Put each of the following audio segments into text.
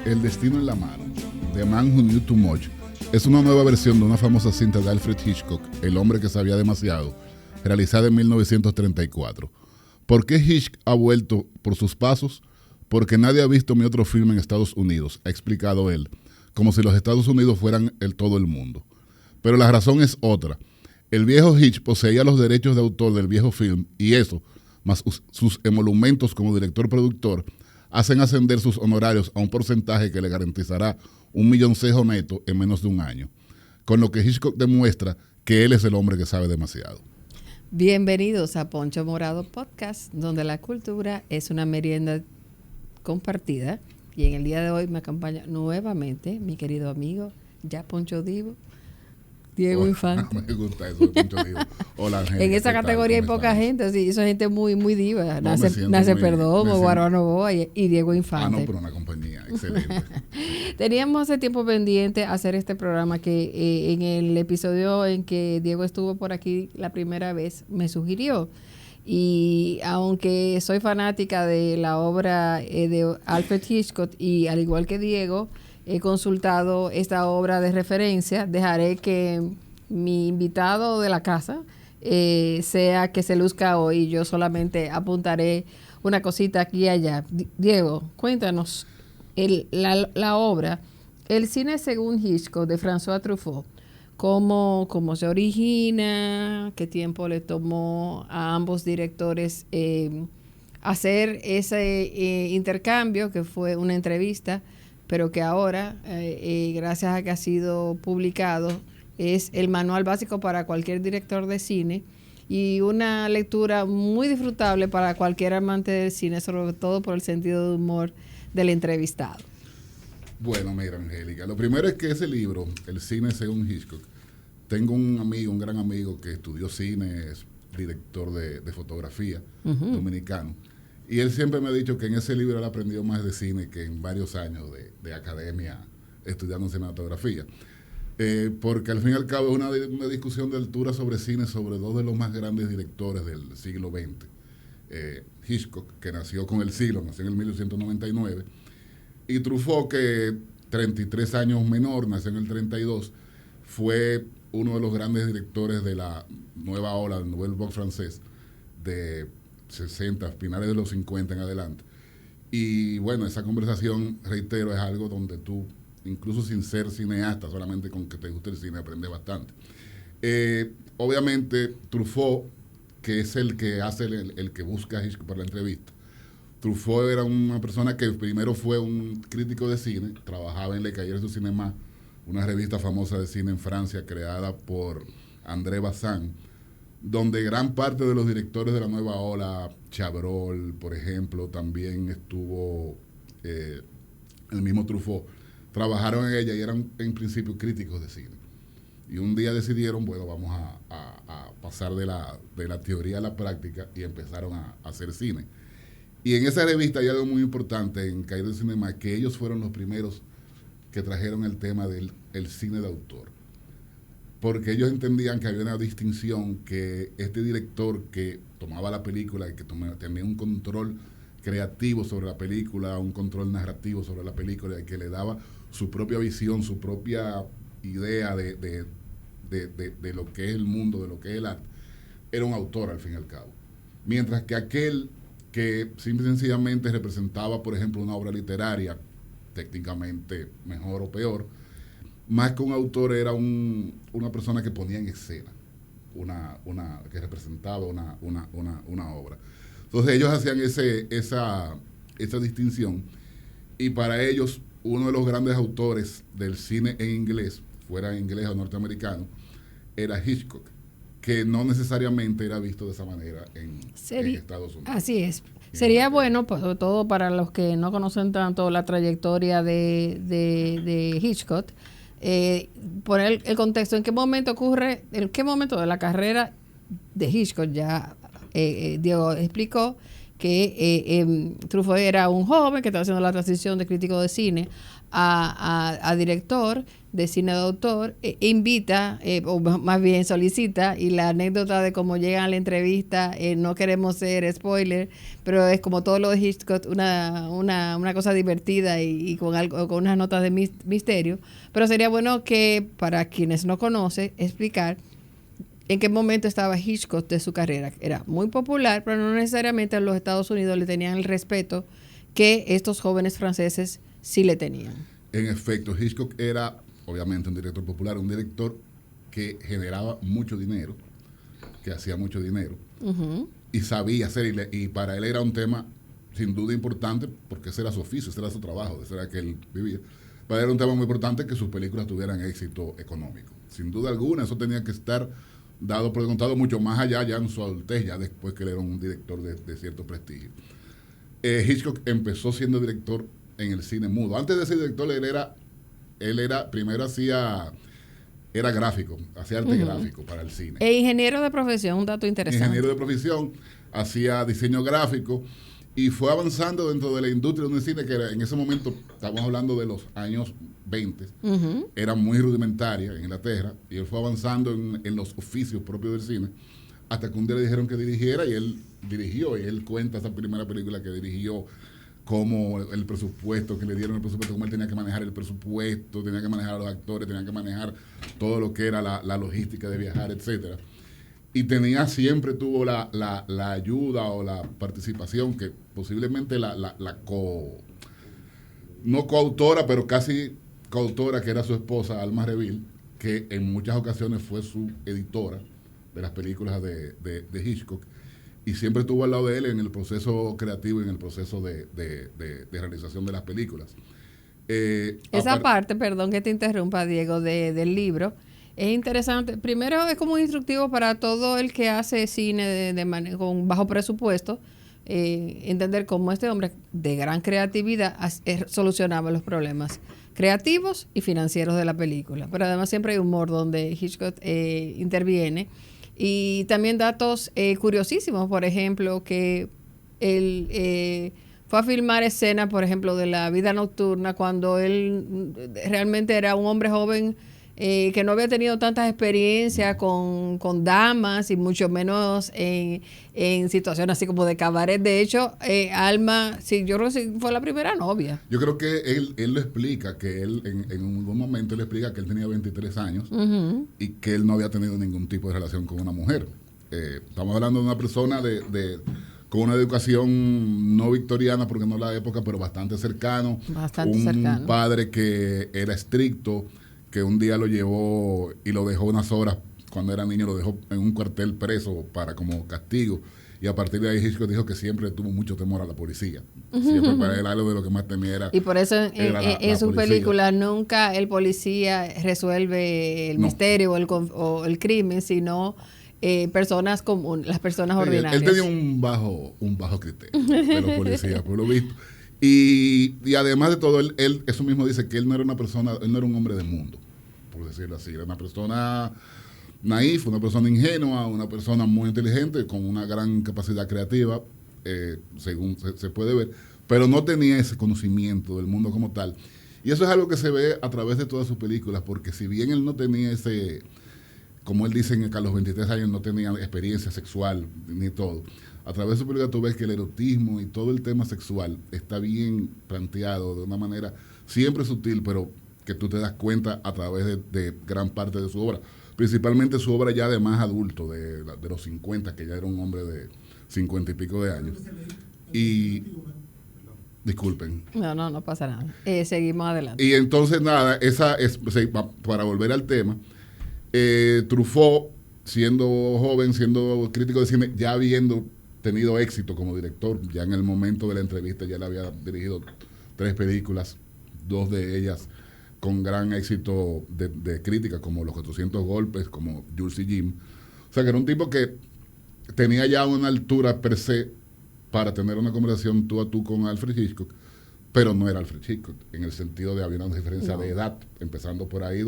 El destino en la mano, The Man Who Knew Too Much, es una nueva versión de una famosa cinta de Alfred Hitchcock, El hombre que sabía demasiado, realizada en 1934. ¿Por qué Hitchcock ha vuelto por sus pasos? Porque nadie ha visto mi otro filme en Estados Unidos, ha explicado él, como si los Estados Unidos fueran todo el mundo. Pero la razón es otra. El viejo Hitch poseía los derechos de autor del viejo film y eso, más sus emolumentos como director-productor, hacen ascender sus honorarios a un porcentaje que le garantizará $1 milloncejo neto en menos de un año, con lo que Hitchcock demuestra que él es el hombre que sabe demasiado. Bienvenidos a Poncho Morado Podcast, donde la cultura es una merienda compartida. Y en el día de hoy me acompaña nuevamente mi querido amigo, ya Poncho Divo, Diego Infante. Me gusta eso, Poncho Divo. Hola, Angélica. En esa categoría hay poca gente, sí, esa gente muy diva. No, Nace Perdomo, Guarano Boa y Diego Infante. No, pero una compañía excelente. Teníamos hace tiempo pendiente hacer este programa que en el episodio en que Diego estuvo por aquí la primera vez me sugirió. Y aunque soy fanática de la obra de Alfred Hitchcock y al igual que Diego, he consultado esta obra de referencia, dejaré que mi invitado de la casa sea que se luzca hoy. Yo solamente apuntaré una cosita aquí y allá. Diego, cuéntanos la obra, El cine según Hitchcock de François Truffaut. ¿Cómo se origina? ¿Qué tiempo le tomó a ambos directores hacer ese intercambio, que fue una entrevista, pero que ahora, gracias a que ha sido publicado, es el manual básico para cualquier director de cine y una lectura muy disfrutable para cualquier amante del cine, sobre todo por el sentido de humor del entrevistado? Bueno, mira, Angélica, lo primero es que ese libro, El cine según Hitchcock, tengo un gran amigo que estudió cine, es director de fotografía dominicano, y él siempre me ha dicho que en ese libro él aprendió más de cine que en varios años de academia estudiando cinematografía. Porque al fin y al cabo es una discusión de altura sobre cine, sobre dos de los más grandes directores del siglo XX. Hitchcock, que nació con el siglo, nació en el 1899, y Truffaut, que 33 años menor, nació en el 32, fue uno de los grandes directores de la nueva ola del Nouvelle Vague francés de 60, finales de los 50 en adelante. Y bueno, esa conversación, reitero, es algo donde tú, incluso sin ser cineasta, solamente con que te guste el cine, aprendes bastante. Obviamente, Truffaut, que es el que hace el que busca a Hitchcock para la entrevista, Truffaut era una persona que primero fue un crítico de cine, trabajaba en Le Cahiers du Cinéma, una revista famosa de cine en Francia creada por André Bazin, donde gran parte de los directores de la nueva ola, Chabrol, por ejemplo, también estuvo el mismo Truffaut, trabajaron en ella y eran en principio críticos de cine. Y un día decidieron, bueno, vamos a pasar de la teoría a la práctica y empezaron a hacer cine. Y en esa revista hay algo muy importante en Cahiers du Cinéma, que ellos fueron los primeros que trajeron el tema del cine de autor. Porque ellos entendían que había una distinción, que este director que tomaba la película y que tenía un control creativo sobre la película, un control narrativo sobre la película, y que le daba su propia visión, su propia idea de lo que es el mundo, de lo que es el arte, era un autor al fin y al cabo. Mientras que aquel que simple y sencillamente representaba, por ejemplo, una obra literaria, técnicamente mejor o peor, más que un autor era una persona que ponía en escena, que representaba una obra. Entonces ellos hacían esa distinción, y para ellos uno de los grandes autores del cine en inglés, fuera inglés o norteamericano, era Hitchcock, que no necesariamente era visto de esa manera en Estados Unidos. Así es. Sería bueno, pues, sobre todo para los que no conocen tanto la trayectoria de Hitchcock, poner el contexto, en qué momento de la carrera de Hitchcock. Ya Diego explicó que Truffaut era un joven que estaba haciendo la transición de crítico de cine a director de cine de autor, invita, o más bien solicita, y la anécdota de cómo llegan a la entrevista, no queremos ser spoiler, pero es como todo lo de Hitchcock, una cosa divertida y con algo, con unas notas de misterio. Pero sería bueno que, para quienes no conocen, explicar en qué momento estaba Hitchcock de su carrera. Era muy popular, pero no necesariamente en los Estados Unidos le tenían el respeto que estos jóvenes franceses sí le tenían. En efecto, Hitchcock era obviamente un director popular, un director que generaba mucho dinero, que hacía mucho dinero, y sabía hacer, y para él era un tema sin duda importante, porque ese era su oficio, ese era su trabajo, ese era que él vivía. Para él era un tema muy importante que sus películas tuvieran éxito económico. Sin duda alguna, eso tenía que estar dado por descontado mucho más allá, ya en su adultez, ya después que él era un director de cierto prestigio. Hitchcock empezó siendo director en el cine mudo. Antes de ser director, él era primero era gráfico, hacía arte gráfico para el cine. E ingeniero de profesión, un dato interesante. Ingeniero de profesión, hacía diseño gráfico y fue avanzando dentro de la industria del cine, que era, en ese momento, estamos hablando de los años 20, era muy rudimentaria en Inglaterra, y él fue avanzando en los oficios propios del cine, hasta que un día le dijeron que dirigiera, y él dirigió, y él cuenta esa primera película que dirigió, cómo el presupuesto, que le dieron el presupuesto, cómo él tenía que manejar el presupuesto, tenía que manejar a los actores, tenía que manejar todo lo que era la logística de viajar, etcétera. Y siempre tuvo la ayuda o la participación, que posiblemente no coautora, pero casi coautora, que era su esposa, Alma Reville, que en muchas ocasiones fue su editora de las películas de Hitchcock, y siempre estuvo al lado de él en el proceso creativo y en el proceso de realización de las películas. Esa parte, perdón que te interrumpa, Diego, del libro, es interesante. Primero, es como instructivo para todo el que hace cine con bajo presupuesto, entender cómo este hombre de gran creatividad solucionaba los problemas creativos y financieros de la película. Pero además siempre hay humor donde Hitchcock interviene. Y también datos curiosísimos, por ejemplo, que él fue a filmar escenas, por ejemplo, de la vida nocturna, cuando él realmente era un hombre joven que no había tenido tantas experiencias con damas, y mucho menos en situaciones así como de cabaret. De hecho, Alma, sí, yo creo que sí, fue la primera novia. Yo creo que él lo explica, que él en algún momento él explica que él tenía 23 años y que él no había tenido ningún tipo de relación con una mujer. Estamos hablando de una persona con una educación no victoriana, porque no la época, pero bastante cercano. Un padre que era estricto, que un día lo llevó y lo dejó unas horas, cuando era niño, lo dejó en un cuartel preso como castigo. Y a partir de ahí Hitchcock dijo que siempre tuvo mucho temor a la policía. Siempre para él algo de lo que más temía era. Y por eso en su película nunca el policía resuelve el misterio o el crimen, sino personas comunes, las personas ordinarias. Él tenía un bajo criterio de los policías, por lo visto. Y además de todo, él eso mismo dice, que él no era un hombre de mundo, por decirlo así. Era una persona naif, una persona ingenua, una persona muy inteligente, con una gran capacidad creativa, según se puede ver, pero no tenía ese conocimiento del mundo como tal. Y eso es algo que se ve a través de todas sus películas, porque si bien él no tenía ese, como él dice, que a los 23 años no tenía experiencia sexual ni todo, a través de su película tú ves que el erotismo y todo el tema sexual está bien planteado de una manera siempre sutil, pero que tú te das cuenta a través de gran parte de su obra. Principalmente su obra ya de más adulto, de los 50, que ya era un hombre de 50 y pico de años. Y disculpen. No pasa nada. Seguimos adelante. Y entonces nada, para volver al tema, Truffaut, siendo joven, siendo crítico de cine, ya habiendo tenido éxito como director, ya en el momento de la entrevista ya le había dirigido 3 películas, 2 de ellas con gran éxito de crítica, como Los 400 golpes, como Jules y Jim. O sea, que era un tipo que tenía ya una altura per se para tener una conversación tú a tú con Alfred Hitchcock, pero no era Alfred Hitchcock, en el sentido de había una diferencia de edad, empezando por ahí,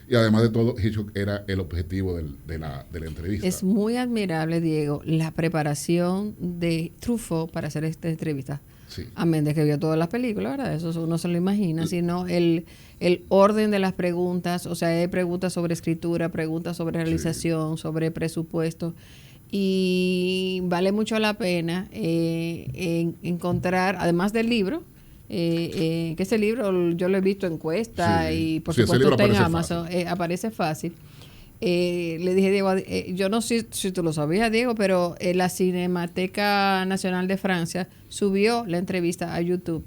y además de todo, Hitchcock era el objetivo de la entrevista. Es muy admirable, Diego, la preparación de Truffaut para hacer esta entrevista. Sí. Amén de que vio todas las películas, ¿verdad? Eso uno se lo imagina, sino el orden de las preguntas, o sea, hay preguntas sobre escritura, preguntas sobre realización, sobre presupuesto, y vale mucho la pena encontrar, además del libro, que ese libro yo lo he visto en encuesta y por supuesto está en Amazon, aparece fácil. Le dije, Diego, yo no sé si tú lo sabías, Diego, pero la Cinemateca Nacional de Francia subió la entrevista a YouTube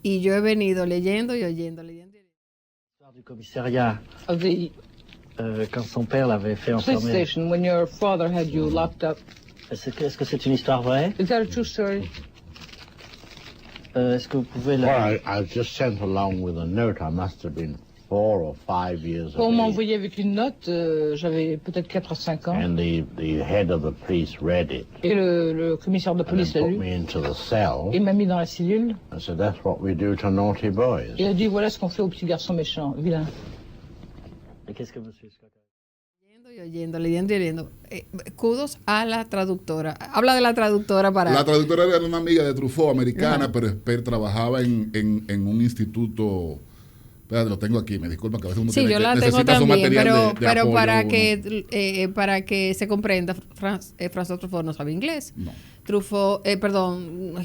y yo he venido leyendo y oyendo. Du commissariat. The Quand son père l'avait fait police enfermer. station when your father had you locked up. Est-ce que c'est une histoire vraie? Is that a true story? Est-ce que vous pouvez Well, I was just sent along with a note. I must have been 4 or 5 years On m'a old. envoyé avec une note, j'avais peut-être 4 à 5 ans, And the head of the police read it et le commissaire de and police then l'a put lu. me into the cell Il m'a mis dans la cellule. and said, that's what we do to naughty boys. Il a dit, voilà ce qu'on fait aux petits garçons méchants, vilains. Et qu'est-ce que monsieur Scott Leyendo y oyendo. Kudos a la traductora. Habla de la traductora para... La traductora era una amiga de Truffaut, americana, pero trabajaba en un instituto... Espérate, lo tengo aquí, me disculpan que a veces uno Sí, yo la tengo necesita su también, material pero apoyo, para que se comprenda, François Truffaut no sabe inglés. No.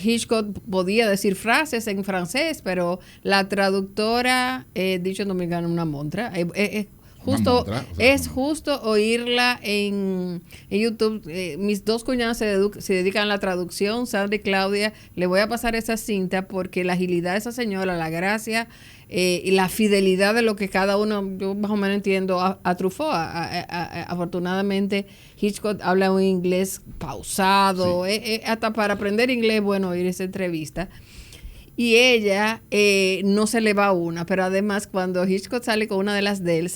Hitchcock podía decir frases en francés, pero la traductora, dicho en dominicano, una montra. Justo, Una montra, o sea, es justo oírla en YouTube. Mis dos cuñadas se dedican a la traducción, Sandra y Claudia. Le voy a pasar esa cinta porque la agilidad de esa señora, la gracia y la fidelidad de lo que cada uno, yo más o menos entiendo a Truffaut. Afortunadamente, Hitchcock habla un inglés pausado. Hasta para aprender inglés es bueno oír esa entrevista. Y ella no se le va una, pero además cuando Hitchcock sale con una de las de él,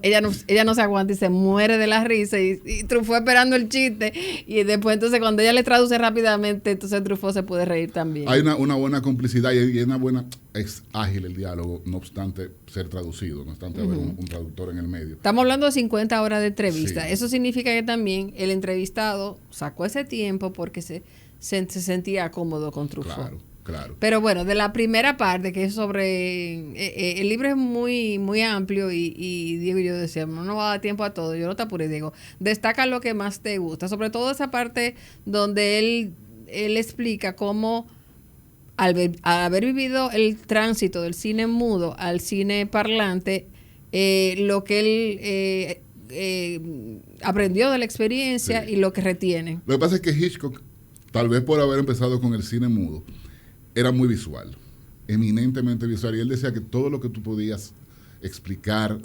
ella no se aguanta y se muere de la risa y Truffaut esperando el chiste y después entonces cuando ella le traduce rápidamente, entonces Truffaut se puede reír también. Hay una buena complicidad y una buena, es ágil el diálogo, no obstante ser traducido, no obstante haber un traductor en el medio. Estamos hablando de 50 horas de entrevista. Sí. Eso significa que también el entrevistado sacó ese tiempo porque se sentía cómodo con Truffaut. Claro. Pero bueno, de la primera parte, que es sobre... el libro es muy muy amplio y Diego y yo decíamos, no va a dar tiempo a todo. Yo no te apures, Diego. Destaca lo que más te gusta. Sobre todo esa parte donde él explica cómo al haber vivido el tránsito del cine mudo al cine parlante, lo que él aprendió de la experiencia y lo que retiene. Lo que pasa es que Hitchcock, tal vez por haber empezado con el cine mudo, era muy visual, eminentemente visual. Y él decía que todo lo que tú podías explicar,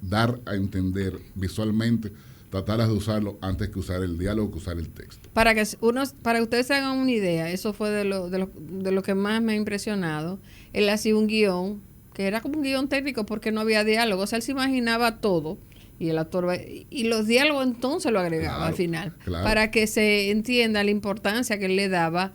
dar a entender visualmente, trataras de usarlo antes que usar el diálogo, que usar el texto. Para que ustedes se hagan una idea, eso fue de lo que más me ha impresionado. Él hacía un guión, que era como un guión técnico porque no había diálogo. O sea, él se imaginaba todo. Y el actor y los diálogos entonces lo agregaba al final. Claro. Para que se entienda la importancia que él le daba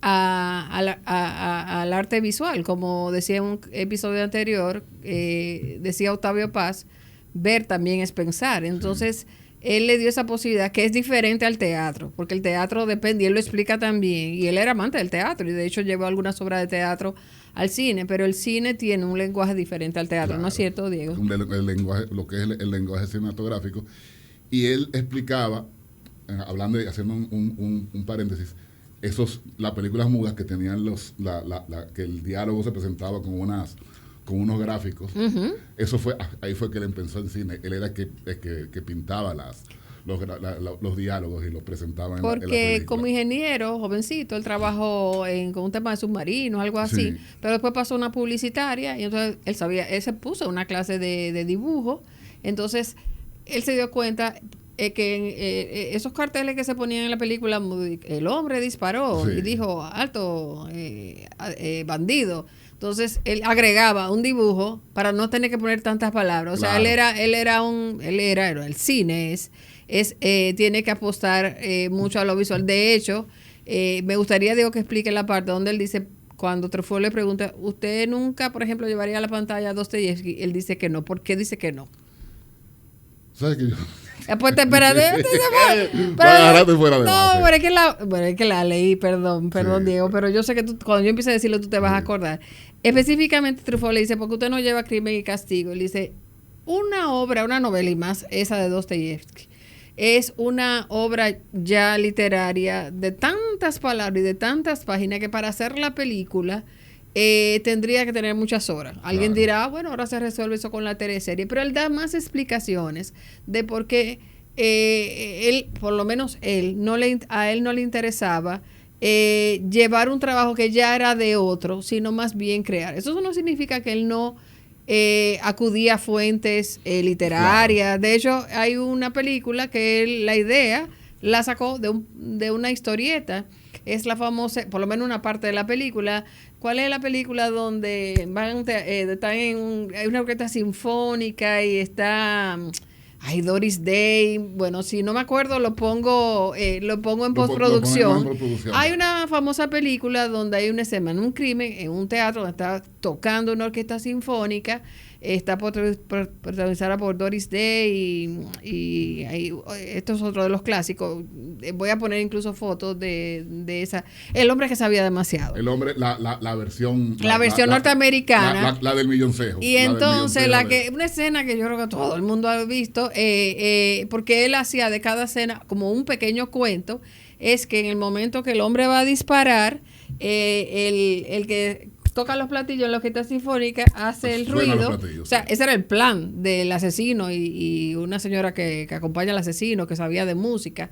al arte visual. Como decía en un episodio anterior, decía Octavio Paz, ver también es pensar. Entonces, él le dio esa posibilidad que es diferente al teatro, porque el teatro depende, y él lo explica también, y él era amante del teatro, y de hecho llevó algunas obras de teatro al cine, pero el cine tiene un lenguaje diferente al teatro, ¿no es cierto, Diego? El lenguaje, lo que es el lenguaje cinematográfico. Y él explicaba, hablando y haciendo un paréntesis, las películas mudas que tenían que el diálogo se presentaba con unos gráficos. Eso ahí fue que él empezó en cine. Él era que pintaba los diálogos y los presentaba en la película. Porque como ingeniero, jovencito, él trabajó con un tema de submarinos, algo así, Sí. pero después pasó una publicitaria y entonces él se puso una clase de dibujo, entonces él se dio cuenta que esos carteles que se ponían en la película, el hombre disparó y dijo, alto, bandido. Entonces él agregaba un dibujo para no tener que poner tantas palabras. O sea, el cine tiene que apostar mucho a lo visual. De hecho, me gustaría, Diego, que explique la parte donde él dice, cuando Truffaut le pregunta, ¿usted nunca, por ejemplo, llevaría a la pantalla a Dostoyevsky? Él dice que no. ¿Por qué dice que no? ¿Sabes que Pues espérate. Agárrate fuera de No, base. pero es que la leí, perdón, Sí. Diego, pero yo sé que tú, cuando yo empiece a decirlo, tú te vas a acordar. Específicamente, Truffaut le dice, porque usted no lleva Crimen y Castigo. Y le dice, una obra, una novela y más, esa de Dostoyevsky, es una obra ya literaria de tantas palabras y de tantas páginas que para hacer la película tendría que tener muchas horas. Alguien Claro. dirá, bueno, ahora se resuelve eso con la teleserie, pero él da más explicaciones de por qué él, por lo menos él, a él no le interesaba llevar un trabajo que ya era de otro, sino más bien crear. Eso no significa que él no acudía a fuentes literarias. Claro. De hecho, hay una película que él, la idea la sacó de una historieta. Es la famosa, por lo menos una parte de la película. ¿Cuál es la película donde están hay una orquesta sinfónica y está... Ay, Doris Day. Bueno, si no me acuerdo, lo pongo en postproducción. Hay una famosa película donde hay una escena en un crimen, en un teatro, donde está tocando una orquesta sinfónica. Está protagonizada por Doris Day y esto es otro de los clásicos. Voy a poner incluso fotos de esa. El hombre que sabía demasiado. El hombre, la versión... La versión norteamericana. La del milloncejo. Y entonces, una escena que yo creo que todo el mundo ha visto, porque él hacía de cada escena como un pequeño cuento, es que en el momento que el hombre va a disparar, el que toca los platillos en la orquesta sinfónica hace el ruido. O sea, ese era el plan del asesino y una señora que acompaña al asesino, que sabía de música.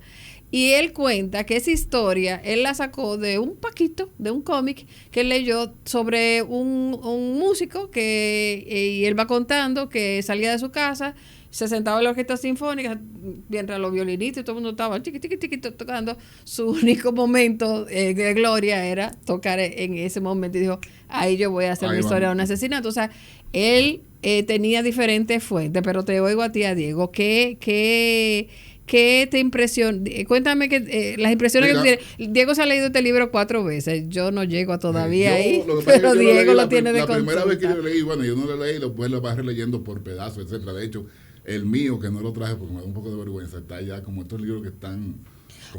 Y él cuenta que esa historia, él la sacó de un paquito, de un cómic que él leyó sobre un músico y él va contando que salía de su casa, se sentaba en la orquesta sinfónica, mientras los violinistas y todo el mundo estaba chiqui, tocando. Su único momento de gloria era tocar en ese momento. Y dijo, ahí yo voy a hacer mi historia de un asesinato. O sea, él tenía diferentes fuentes, pero te oigo a ti, a Diego. ¿Qué te impresiona? Cuéntame las impresiones que tú tienes. Diego se ha leído este libro 4 veces. Yo no llego todavía ahí, pero Diego lo tiene de consulta. La primera vez que yo leí, bueno, yo no lo leí, después lo vas releyendo por pedazos, etcétera. De hecho, el mío, que no lo traje porque me da un poco de vergüenza, está ya como estos libros que están...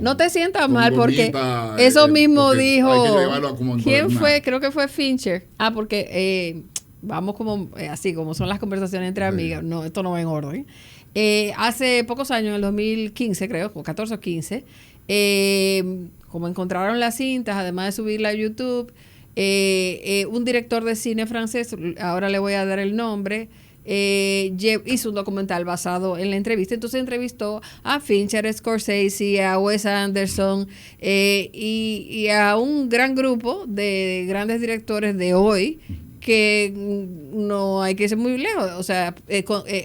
No te sientas mal porque eso mismo porque dijo... ¿Quién fue? Creo que fue Fincher. Porque vamos como así, como son las conversaciones entre amigas. No, esto no va en orden. Hace pocos años, en el 2015 creo, o 14 o 15, como encontraron las cintas, además de subirla a YouTube, un director de cine francés, ahora le voy a dar el nombre, hizo un documental basado en la entrevista. Entonces entrevistó a Fincher, a Scorsese, a Wes Anderson y a un gran grupo de grandes directores de hoy que no hay que irse muy lejos. O sea,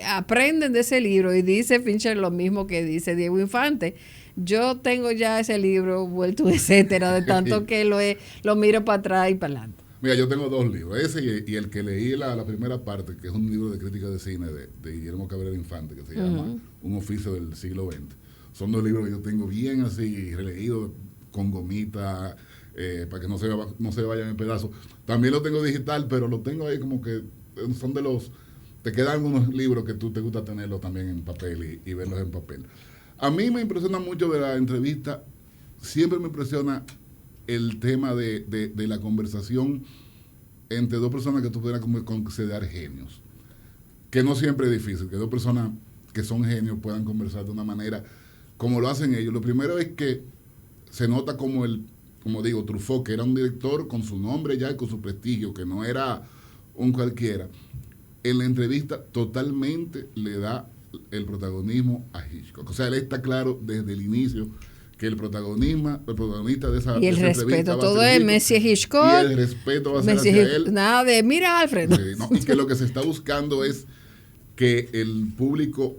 aprenden de ese libro y dice Fincher lo mismo que dice Diego Infante. Yo tengo ya ese libro vuelto etcétera, de tanto que lo miro para atrás y para adelante. Mira, yo tengo 2 libros, ese y el que leí la primera parte, que es un libro de crítica de cine de Guillermo Cabrera Infante, que se llama Un oficio del siglo XX. Son 2 libros que yo tengo bien así, releídos con gomita, para que no se vayan en pedazos. También lo tengo digital, pero lo tengo ahí como que son de los... Te quedan algunos libros que tú te gusta tenerlos también en papel y verlos en papel. A mí me impresiona mucho de la entrevista, siempre me impresiona el tema de la conversación entre 2 personas que tú pudieras considerar genios. Que no siempre es difícil, que 2 personas que son genios puedan conversar de una manera como lo hacen ellos. Lo primero es que se nota como digo, Truffaut, que era un director con su nombre ya y con su prestigio, que no era un cualquiera, en la entrevista totalmente le da el protagonismo a Hitchcock. O sea, él está claro desde el inicio que el protagonista de esa y el de esa respeto, todo es Monsieur Hitchcock. Y el respeto va a ser hacia él. Nada de, mira, Alfred. No, y que lo que se está buscando es que el público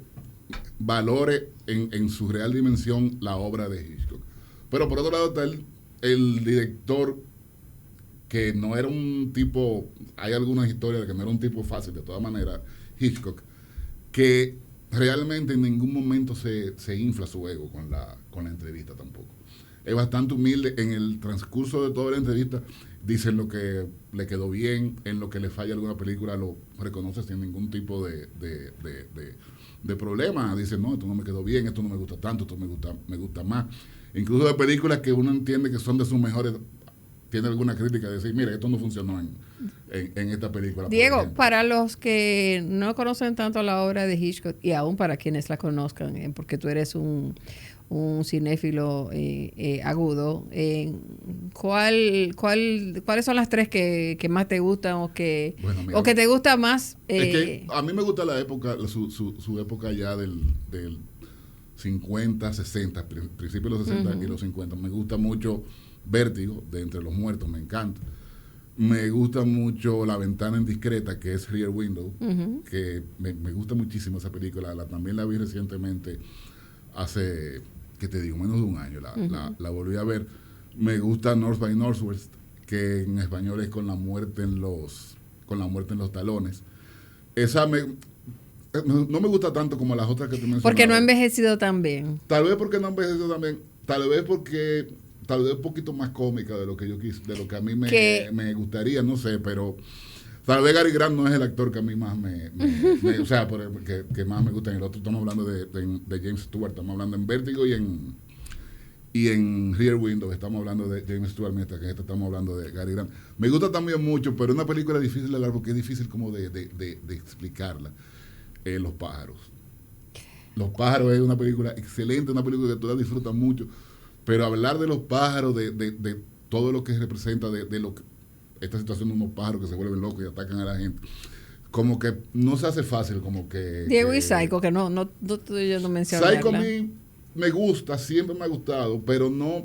valore en su real dimensión la obra de Hitchcock. Pero por otro lado está el director, que no era un tipo, hay algunas historias de que no era un tipo fácil, de todas maneras, Hitchcock, que realmente en ningún momento se infla su ego con la entrevista tampoco. es bastante humilde. En el transcurso de toda la entrevista dice lo que le quedó bien, en lo que le falla alguna película lo reconoce sin ningún tipo de problema. Dice, no, esto no me quedó bien, esto no me gusta tanto, esto me gusta más. Incluso de películas que uno entiende que son de sus mejores, tiene alguna crítica de decir, mira, esto no funcionó en esta película. Diego, para los que no conocen tanto la obra de Hitchcock, y aún para quienes la conozcan, porque tú eres un cinéfilo agudo, ¿cuáles son las tres que más te gustan o que te gusta más? Es que a mí me gusta la época, su época ya del 50, 60, principios de los 60 y los 50. Me gusta mucho Vértigo, de Entre los Muertos, me encanta. Me gusta mucho La Ventana Indiscreta, que es Rear Window, que me gusta muchísimo esa película. También la vi recientemente, hace, ¿qué te digo? Menos de un año la volví a ver. Me gusta North by Northwest, que en español es Con la muerte en los talones. Esa no me gusta tanto como las otras que te mencioné. Porque no ha envejecido tan bien. Tal vez porque no ha envejecido tan bien. Tal vez un poquito más cómica de lo que yo quise, de lo que a mí me gustaría, no sé, pero tal vez Gary Grant no es el actor que a mí más o sea, que más me gusta. En el otro estamos hablando de James Stewart, estamos hablando en Vértigo y en Rear Window estamos hablando de James Stewart, mientras que en esta estamos hablando de Gary Grant. Me gusta también mucho, pero es una película difícil de hablar porque es difícil como de explicarla. Los pájaros. Los pájaros es una película excelente, una película que tú la disfrutas mucho. Pero hablar de los pájaros, de todo lo que representa, de lo que esta situación de unos pájaros que se vuelven locos y atacan a la gente, como que no se hace fácil, como que... Diego y Psycho, que no estoy yo no mencionarla. Psycho a mí me gusta, siempre me ha gustado, pero no...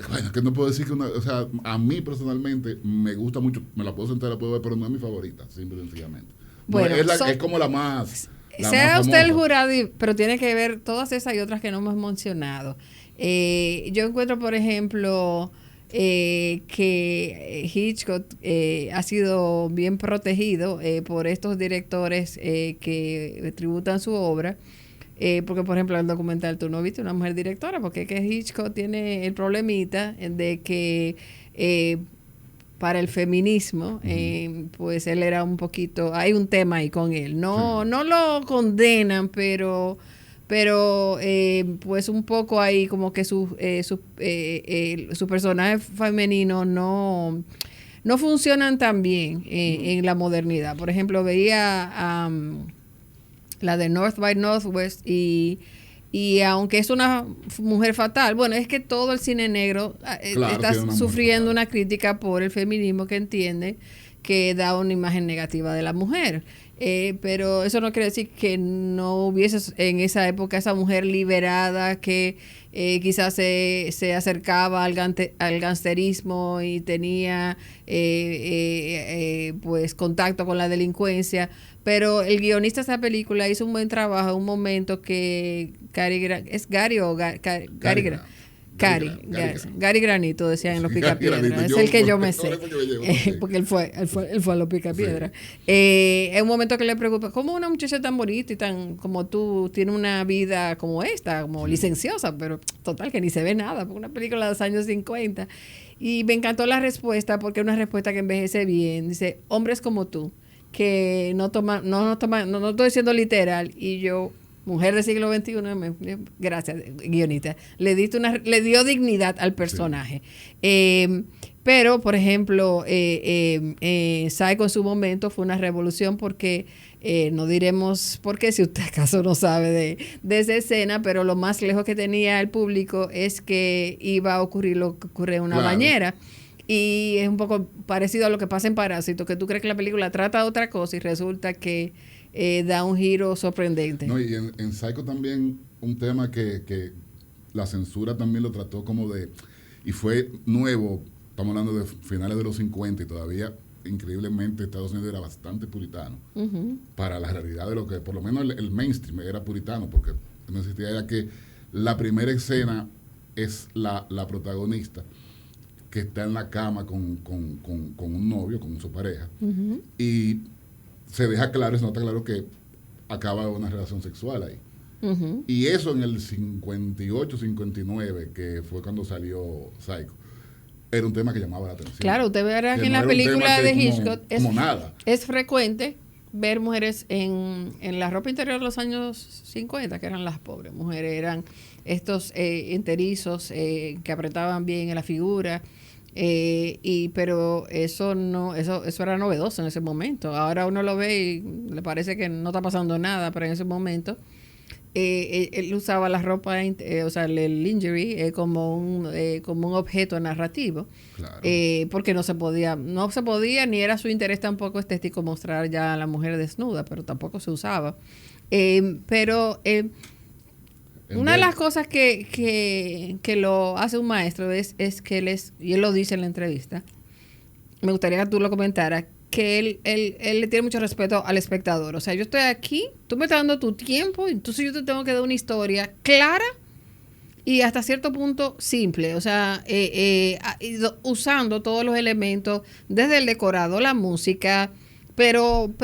Bueno, que no puedo decir que o sea, a mí personalmente me gusta mucho, me la puedo sentar, la puedo ver, pero no es mi favorita, simple y sencillamente. Bueno, es como la más... Sea usted el jurado, pero tiene que ver todas esas y otras que no hemos mencionado. Yo encuentro, por ejemplo, que Hitchcock ha sido bien protegido por estos directores que tributan su obra. Porque, por ejemplo, en el documental tú no viste una mujer directora, porque es que Hitchcock tiene el problemita de que para el feminismo, pues él era un poquito, hay un tema ahí con él. No lo condenan, pero pues un poco ahí como que su personaje femenino no funcionan tan bien en la modernidad. Por ejemplo, veía la de North by Northwest y aunque es una mujer fatal, bueno, es que todo el cine negro está sufriendo una crítica por el feminismo que entiende que da una imagen negativa de la mujer. Pero eso no quiere decir que no hubiese en esa época esa mujer liberada que quizás se acercaba al gangsterismo y tenía pues contacto con la delincuencia. Pero el guionista de esa película hizo un buen trabajo en un momento que Gary Granito, decían en los Picapiedras. Es el que yo me sé. Porque él fue a los Picapiedras. Es un momento que le preocupa, ¿cómo una muchacha tan bonita y tan como tú tiene una vida como esta, como licenciosa? Pero total, que ni se ve nada, porque una película de los años 50. Y me encantó la respuesta, porque es una respuesta que envejece bien. Dice, hombres como tú, que no estoy diciendo literal, y yo... Mujer del siglo XXI, gracias, guionista. Le dio dignidad al personaje. Pero, por ejemplo, Psycho en su momento fue una revolución porque, no diremos por qué, si usted acaso no sabe de esa escena, pero lo más lejos que tenía el público es que iba a ocurrir lo que ocurre en una bañera. Y es un poco parecido a lo que pasa en Parásito, que tú crees que la película trata de otra cosa y resulta que da un giro sorprendente. No, y en Psycho también un tema que la censura también lo trató como y fue nuevo, estamos hablando de finales de los 50 y todavía increíblemente Estados Unidos era bastante puritano para la realidad de lo que, por lo menos el mainstream era puritano, porque no existía, era que la primera escena es la protagonista que está en la cama con un novio, con su pareja, y se deja claro, se nota claro que acaba una relación sexual ahí. Ujú. Y eso en el 58, 59, que fue cuando salió Psycho, era un tema que llamaba la atención. Claro, usted verá que en no la era un tema película que de como- Hitchcock como nada. es frecuente ver mujeres en la ropa interior de los años 50, que eran las pobres mujeres, eran estos enterizos que apretaban bien en la figura, pero eso era novedoso en ese momento. Ahora uno lo ve y le parece que no está pasando nada, pero en ese momento él usaba la ropa, o sea, el lingerie como un objeto narrativo. Claro. Porque no se podía, ni era su interés tampoco estético mostrar ya a la mujer desnuda, pero tampoco se usaba. Pero una de las cosas que lo hace un maestro es que y él lo dice en la entrevista, me gustaría que tú lo comentaras, que él le tiene mucho respeto al espectador. O sea, yo estoy aquí, tú me estás dando tu tiempo, entonces yo te tengo que dar una historia clara y hasta cierto punto simple, o sea, usando todos los elementos, desde el decorado, la música, pero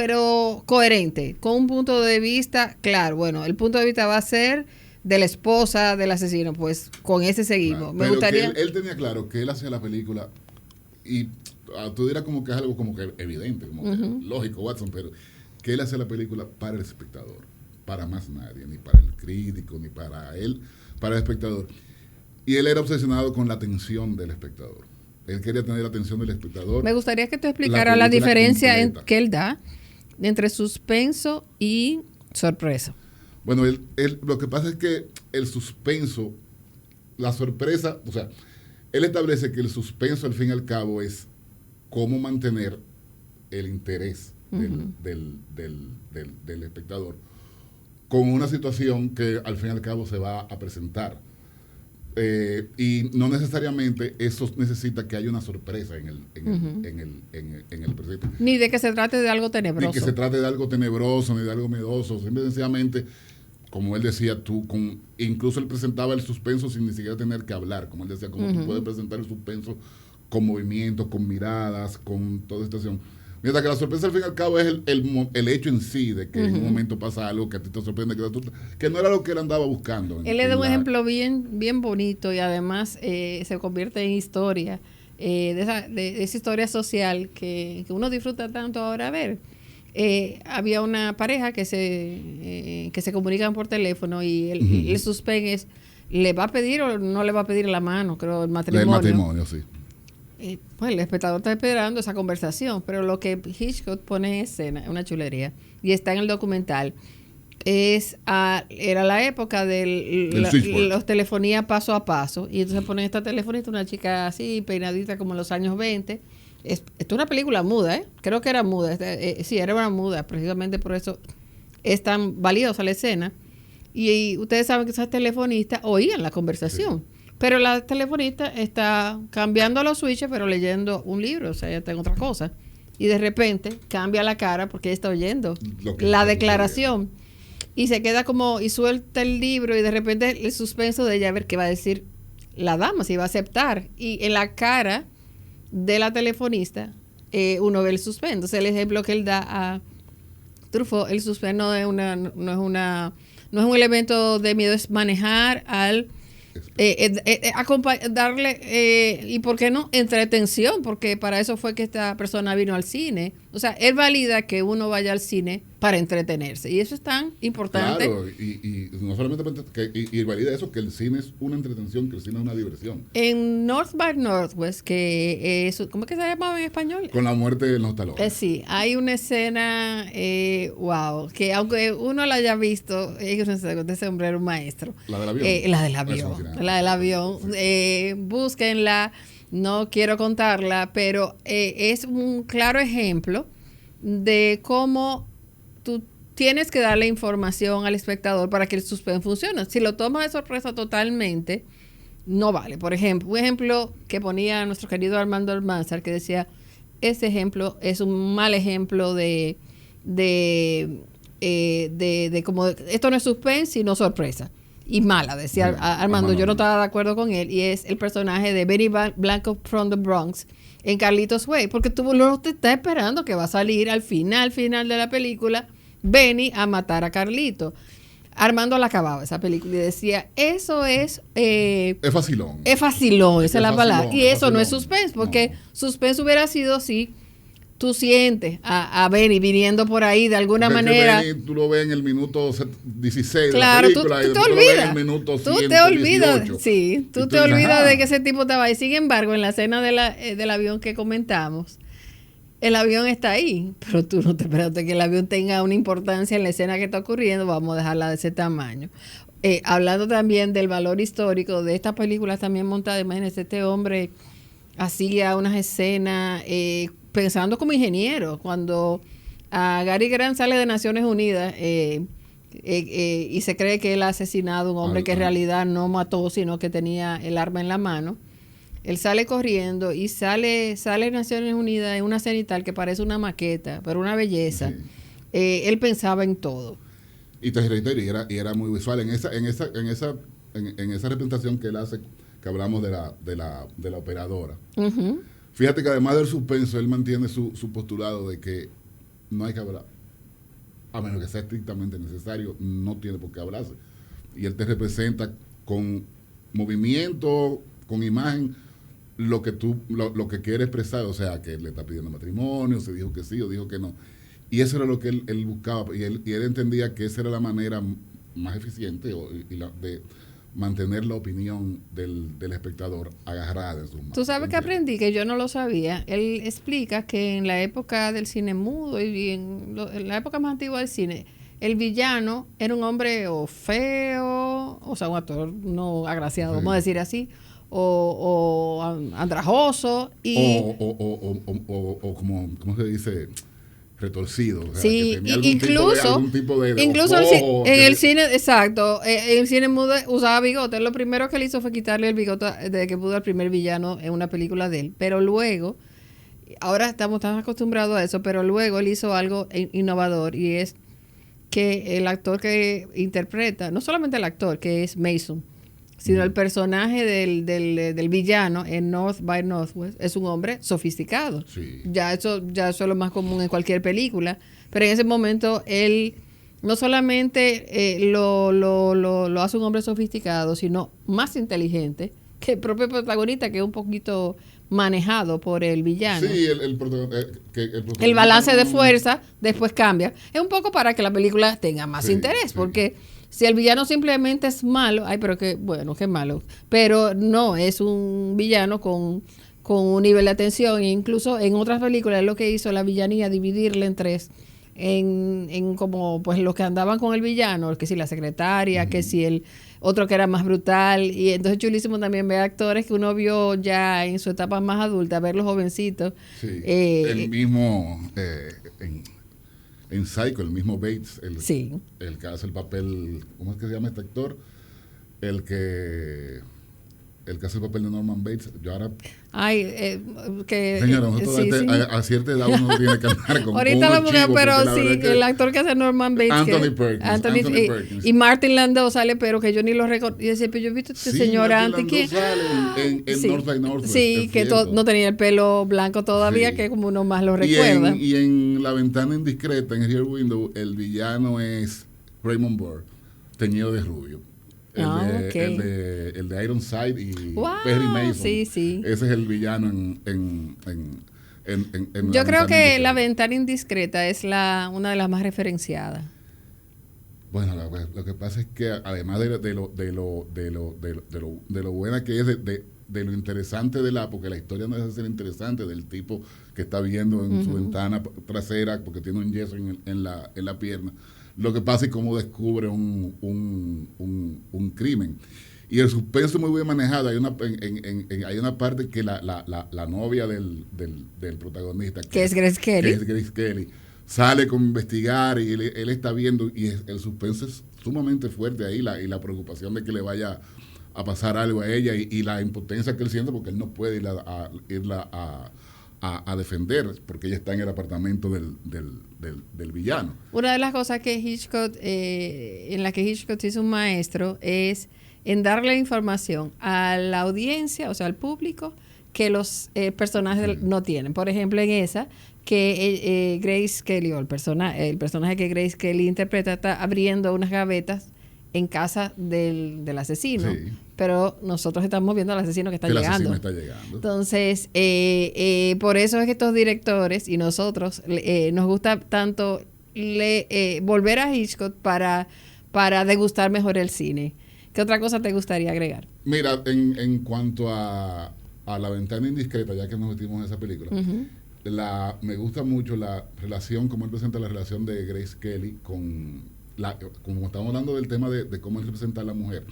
coherente, con un punto de vista claro. Bueno, el punto de vista va a ser de la esposa del asesino, pues con ese seguimos. Claro, Me pero gustaría... que él tenía claro que él hacía la película y tú dirás como que es algo como que evidente, como que lógico, Watson, pero que él hacía la película para el espectador, para más nadie, ni para el crítico, ni para él, para el espectador. Y él era obsesionado con la atención del espectador. Él quería tener la atención del espectador. Me gustaría que tú explicaras la película diferencia completa. que él da entre suspenso y sorpresa. Bueno, lo que pasa es que el suspenso, la sorpresa, o sea, él establece que el suspenso al fin y al cabo es cómo mantener el interés del espectador con una situación que al fin y al cabo se va a presentar. Y no necesariamente eso necesita que haya una sorpresa en el presente. Ni de que se trate de algo Ni tenebroso. que se trate de algo tenebroso, ni de algo miedoso. Simple y sencillamente, como él decía, incluso él presentaba el suspenso sin ni siquiera tener que hablar. Como él decía, como tú puedes presentar el suspenso con movimientos, con miradas, con toda esta situación. Mientras que la sorpresa al fin y al cabo es el hecho en sí de que en un momento pasa algo que a ti te sorprende, que no era lo que él andaba buscando. Él le da un ejemplo bien bonito y además se convierte en historia, de esa historia social que uno disfruta tanto ahora ver. Había una pareja que se comunican por teléfono y el suspense es, ¿le va a pedir o no le va a pedir la mano? Creo, el matrimonio. El matrimonio, sí. Pues el espectador está esperando esa conversación, pero lo que Hitchcock pone en escena es una chulería y está en el documental. Era la época de los telefonías paso a paso y entonces ponen esta telefonista, una chica así peinadita como en los años 20. Esto es una película muda, creo que era muda, sí, era una muda, precisamente por eso es tan valiosa la escena. Y ustedes saben que esas telefonistas oían la conversación. Sí. Pero la telefonista está cambiando los switches, pero leyendo un libro, o sea, ella está en otra cosa. Y de repente cambia la cara porque ella está oyendo la declaración. Y se queda como, y suelta el libro y de repente el suspenso de ella a ver qué va a decir la dama, si va a aceptar. Y en la cara de la telefonista uno ve el suspenso. Entonces el ejemplo que él da a Truffaut, el suspenso no es un elemento de miedo, es manejar al... darle y por qué no entretención, porque para eso fue que esta persona vino al cine. O sea, él valida que uno vaya al cine para entretenerse y eso es tan importante. Claro, y no solamente y valida eso, que el cine es una entretención, que el cine es una diversión. En North by Northwest, que es, ¿cómo es que se llama en español? Con la muerte de los talones. Sí, hay una escena wow, que aunque uno la haya visto, ese hombre era un maestro. La del avión. La del avión. Búsquenla, no quiero contarla, pero es un claro ejemplo de cómo tú tienes que darle información al espectador para que el suspense funcione. Si lo tomas de sorpresa totalmente, no vale. Por ejemplo, un ejemplo que ponía nuestro querido Armando Almanzar, que decía, ese ejemplo es un mal ejemplo de como, esto no es suspense, sino sorpresa. Y mala, decía Armando, yo no estaba de acuerdo con él, y es el personaje de Benny Blanco from the Bronx en Carlitos Way, porque tú no te estás esperando que va a salir al final de la película Benny a matar a Carlito. Armando la acababa esa película y decía, eso es... Es facilón. Es facilón, esa es la palabra. Y es eso no es facilón. suspense, porque No. suspense hubiera sido si tú sientes a Benny viniendo por ahí de alguna Porque manera. Benny, tú lo ves en el minuto 16 Claro, de la película y tú te después lo ves en olvidas. el minuto Tú te 118. olvidas, sí, tú Y te dices, olvidas ajá. de que ese tipo estaba ahí. Sin embargo, en la escena del avión que comentamos, el avión está ahí, pero tú no te esperaste que el avión tenga una importancia en la escena que está ocurriendo, vamos a dejarla de ese tamaño. Hablando también del valor histórico de estas películas también montadas, imagínese, este hombre hacía unas escenas pensando como ingeniero, cuando a Gary Grant sale de Naciones Unidas y se cree que él ha asesinado a un hombre que en realidad no mató, sino que tenía el arma en la mano. Él sale corriendo y sale de Naciones Unidas en una cenital que parece una maqueta, pero una belleza. Sí. Él pensaba en todo. Y te reitero, y era muy visual. En esa representación que él hace, que hablamos de la operadora. Ujú. Fíjate que además del suspenso, él mantiene su postulado de que no hay que hablar. A menos que sea estrictamente necesario, no tiene por qué hablarse. Y él te representa con movimiento, con imagen, lo que que quiere expresar. O sea, que le está pidiendo matrimonio, se dijo que sí o dijo que no. Y eso era lo que él buscaba. Y él entendía que esa era la manera más eficiente de mantener la opinión del espectador agarrada en sus manos. Tú sabes que ¿Entiendes? aprendí, que yo no lo sabía. Él explica que en la época del cine mudo y en la época más antigua del cine, el villano era un hombre o feo, o sea, un actor no agraciado, Sí. vamos a decir así, o andrajoso. Y O como, ¿cómo se dice? Retorcido. O sea, sí, que tenía incluso de incluso ojo, en que- el cine, exacto, en el cine mudo usaba bigote. Lo primero que él hizo fue quitarle el bigote desde que pudo al primer villano en una película de él. Pero luego, ahora estamos tan acostumbrados a eso, pero luego él hizo algo innovador y es que el actor que interpreta, no solamente el actor, que es Mason, sino el personaje del villano en North by Northwest es un hombre sofisticado. Sí. Ya eso es lo más común en cualquier película, pero en ese momento él no solamente lo hace un hombre sofisticado, sino más inteligente que el propio protagonista, que es un poquito manejado por el villano. Sí, el protagonista El balance de no- fuerza después cambia. Es un poco para que la película tenga más Sí, interés, sí. porque si el villano simplemente es malo, ay, pero qué malo. Pero no, es un villano con un nivel de atención. E incluso en otras películas lo que hizo la villanía, dividirla en tres. En como pues los que andaban con el villano, que si la secretaria, que si el otro que era más brutal. Y entonces chulísimo también ver actores que uno vio ya en su etapa más adulta, ver los jovencitos. Sí, Eh, el mismo en Psycho, el mismo Bates, Sí. el que hace el papel, ¿cómo es que se llama este actor? El que hace el papel de Norman Bates. Yo ahora, Ay, que... señora, nosotros sí, sí. a cierta edad uno tiene que andar con Ahorita unos lo busqué, chivos, pero porque la sí, verdad que el actor que hace Norman Bates. Anthony Perkins. Y Martin Landau sale, pero que yo ni lo recuerdo. Y decía, pero yo he visto a este Sí, señor Martin antes. ¿Quién? Landau sale en Sí. North by Northwest, Sí, es que cierto. no tenía el pelo blanco todavía, Sí. que como uno más lo Y recuerda. y en La Ventana Indiscreta, en Rear Window, el villano es Raymond Burr, teñido de rubio. Ok. El de Ironside y Wow, Perry Mason. sí, sí. Ese es el villano en Yo creo que La Ventana Ventana Indiscreta es una de las más referenciadas. Bueno, lo que pasa es que además de lo buena que es, de lo interesante porque la historia no deja de ser interesante, del tipo que está viendo en su ventana trasera porque tiene un yeso en la pierna, lo que pasa es cómo descubre un crimen. Y el suspenso muy bien manejado. Hay una parte que la novia del protagonista, Que es Grace Kelly. que es Grace Kelly, sale con investigar y él está viendo, y el suspenso es sumamente fuerte ahí, y la preocupación de que le vaya a pasar algo a ella y la impotencia que él siente porque él no puede irla a defender porque ella está en el apartamento del villano. Una de las cosas que Hitchcock, en la que Hitchcock hizo un maestro, es en darle información a la audiencia, o sea, al público, que los personajes no tienen. Por ejemplo, en esa, que Grace Kelly, o el personaje que Grace Kelly interpreta, está abriendo unas gavetas en casa del asesino, Sí. pero nosotros estamos viendo al asesino que está Que el llegando. asesino está llegando. Entonces, por eso es que estos directores y nosotros nos gusta tanto volver a Hitchcock para degustar mejor el cine. ¿Qué otra cosa te gustaría agregar? Mira, en cuanto a La ventana indiscreta, ya que nos metimos en esa película, Ujú. me gusta mucho la relación, como él presenta la relación de Grace Kelly como estamos hablando del tema de cómo él representa a la mujer.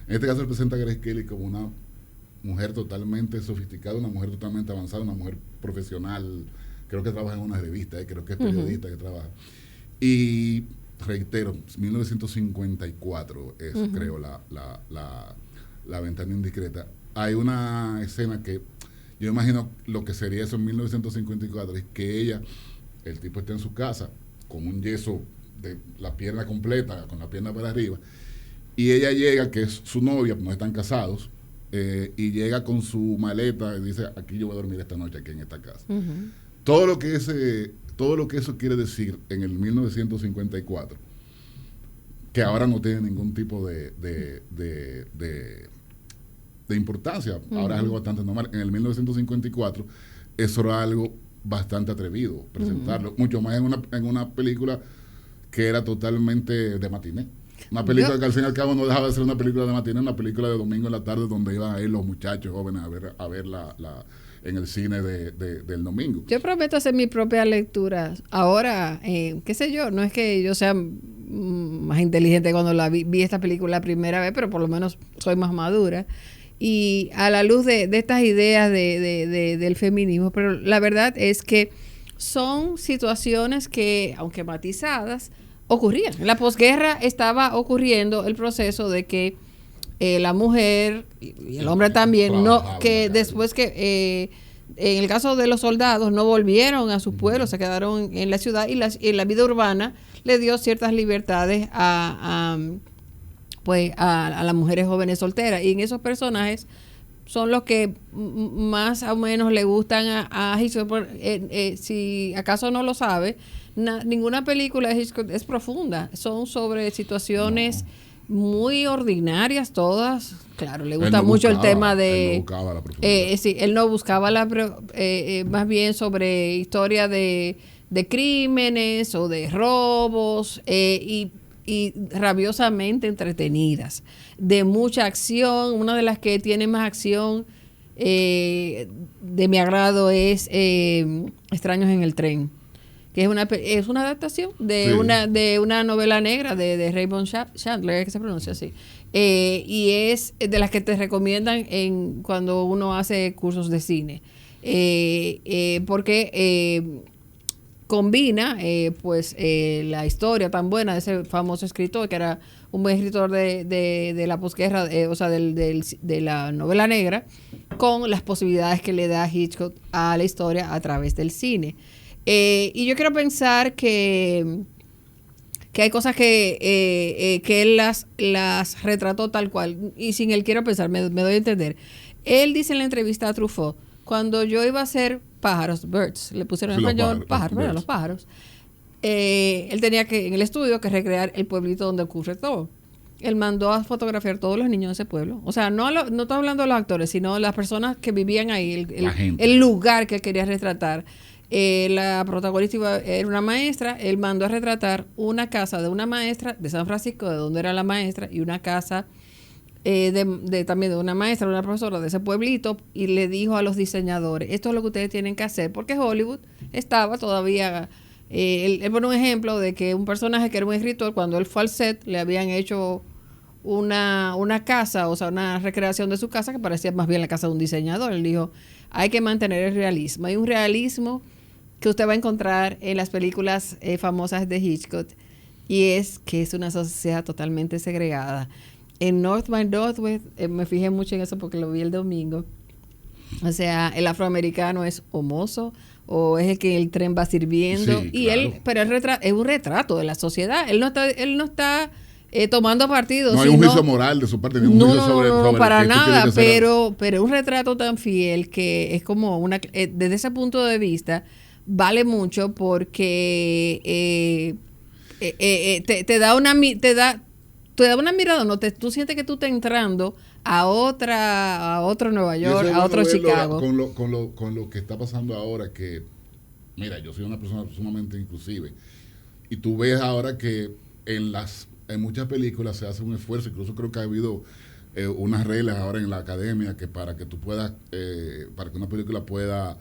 En este caso él presenta a Grace Kelly como una mujer totalmente sofisticada, una mujer totalmente avanzada, una mujer profesional, creo que trabaja en una revista, creo que es periodista que trabaja. Y reitero, 1954 es, creo, la ventana indiscreta. Hay una escena que yo imagino lo que sería eso en 1954, es que el tipo está en su casa con un yeso de la pierna completa, con la pierna para arriba, y ella llega, que es su novia, no están casados, y llega con su maleta y dice, aquí yo voy a dormir esta noche, aquí en esta casa. Ujú. Todo lo que eso quiere decir en el 1954, que ahora no tiene ningún tipo de importancia, ahora es algo bastante normal. En el 1954 eso era algo bastante atrevido presentarlo, mucho más en una película que era totalmente de matiné. Una película que al fin y al cabo no dejaba de ser una película de matiné, una película de domingo en la tarde donde iban a ir los muchachos jóvenes a ver en el cine del domingo. Yo prometo hacer mi propia lectura. Ahora, qué sé yo, no es que yo sea más inteligente cuando vi esta película la primera vez, pero por lo menos soy más madura. Y a la luz de estas ideas del feminismo, pero la verdad es que son situaciones que, aunque matizadas, ocurrían. En la posguerra estaba ocurriendo el proceso de que la mujer y el hombre también, que después que en el caso de los soldados no volvieron a sus pueblos, se quedaron en la ciudad y la vida urbana le dio ciertas libertades a las mujeres jóvenes solteras. Y en esos personajes son los que más o menos le gustan a Hitchcock. Si acaso no lo sabe, ninguna película de Hitchcock es profunda. Son sobre situaciones muy ordinarias todas. Claro, le gusta mucho el tema de... Él no buscaba la profundidad. Sí, él no buscaba más bien sobre historia de crímenes o de robos y rabiosamente entretenidas, de mucha acción. Una de las que tiene más acción de mi agrado es Extraños en el tren, que es una adaptación de una novela negra de Raymond Chandler, que se pronuncia así, y es de las que te recomiendan cuando uno hace cursos de cine, porque combina la historia tan buena de ese famoso escritor, que era un buen escritor de la posguerra, o sea, de la novela negra, con las posibilidades que le da Hitchcock a la historia a través del cine. Y yo quiero pensar que hay cosas que él las retrató tal cual, y sin él quiero pensar, me doy a entender. Él dice en la entrevista a Truffaut, cuando yo iba a hacer pájaros, birds, le pusieron en español pájaros, bueno, los pájaros, él tenía que, en el estudio, que recrear el pueblito donde ocurre todo. Él mandó a fotografiar todos los niños de ese pueblo. O sea, no estoy hablando de los actores, sino las personas que vivían ahí, el lugar que él quería retratar. La protagonista era una maestra. Él mandó a retratar una casa de una maestra de San Francisco, de donde era la maestra, y una casa también de una maestra, una profesora de ese pueblito, y le dijo a los diseñadores, esto es lo que ustedes tienen que hacer, porque Hollywood estaba todavía... él pone un ejemplo de que un personaje que era un escritor, cuando él fue al set, le habían hecho una casa, o sea, una recreación de su casa que parecía más bien la casa de un diseñador. Él dijo, hay que mantener el realismo. Hay un realismo que usted va a encontrar en las películas famosas de Hitchcock, y es que es una sociedad totalmente segregada. En North by Northwest me fijé mucho en eso porque lo vi el domingo. O sea, el afroamericano es homoso, o es el que el tren va sirviendo, Sí, y claro. pero es un retrato de la sociedad. Él no está tomando partido. No hay un juicio moral de su parte, ni un juicio sobre para que esto nada, tiene que ser- pero un retrato tan fiel que es como desde ese punto de vista vale mucho, porque te da tú das una mirada, no tú sientes que tú estás entrando a otro Nueva Y eso York, es a otro bueno verlo Chicago. con lo que está pasando ahora, que, mira, yo soy una persona sumamente inclusive, y tú ves ahora que en muchas películas se hace un esfuerzo, incluso creo que ha habido unas reglas ahora en la academia que para que tú puedas, para que una película pueda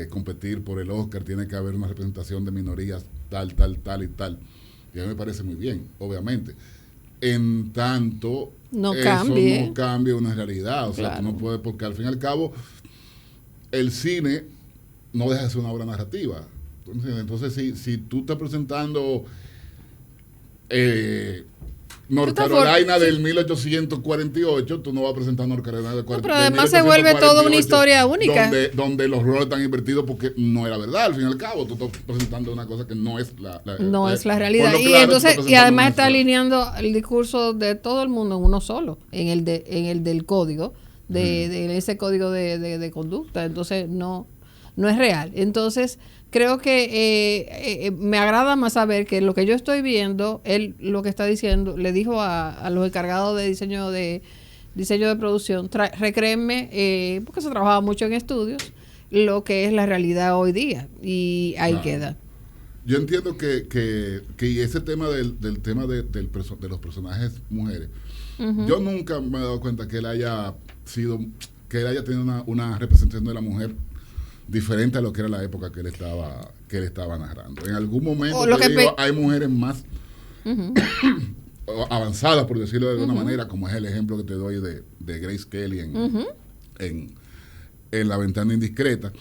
competir por el Oscar, tiene que haber una representación de minorías tal y tal. Y a mí me parece muy bien, obviamente. En tanto, No eso cambie. no cambia una realidad. O sea, Claro. tú no puedes, porque al fin y al cabo, el cine no deja de ser una obra narrativa. Entonces, si tú estás presentando North Tú estás Carolina for- del 1848, tú no vas a presentar North Carolina del No, pero además se vuelve toda una historia única. Donde los roles están invertidos porque no era verdad, al fin y al cabo. Tú estás presentando una cosa que no es No es la realidad. por lo Y claro, tú entonces, estás y además presentando está una alineando el discurso de todo el mundo en uno solo, en el del código, de ese código de conducta. Entonces, no es real. Entonces, creo que me agrada más saber que lo que yo estoy viendo, él lo que está diciendo, le dijo a los encargados de diseño de producción, recréenme, porque se trabajaba mucho en estudios, lo que es la realidad hoy día. Y ahí Claro. queda. Yo entiendo que ese tema de los personajes mujeres, yo nunca me he dado cuenta que él haya tenido una representación de la mujer diferente a lo que era la época que él estaba narrando. En algún momento hay mujeres más avanzadas, por decirlo de alguna manera, como es el ejemplo que te doy de Grace Kelly en La Ventana Indiscreta.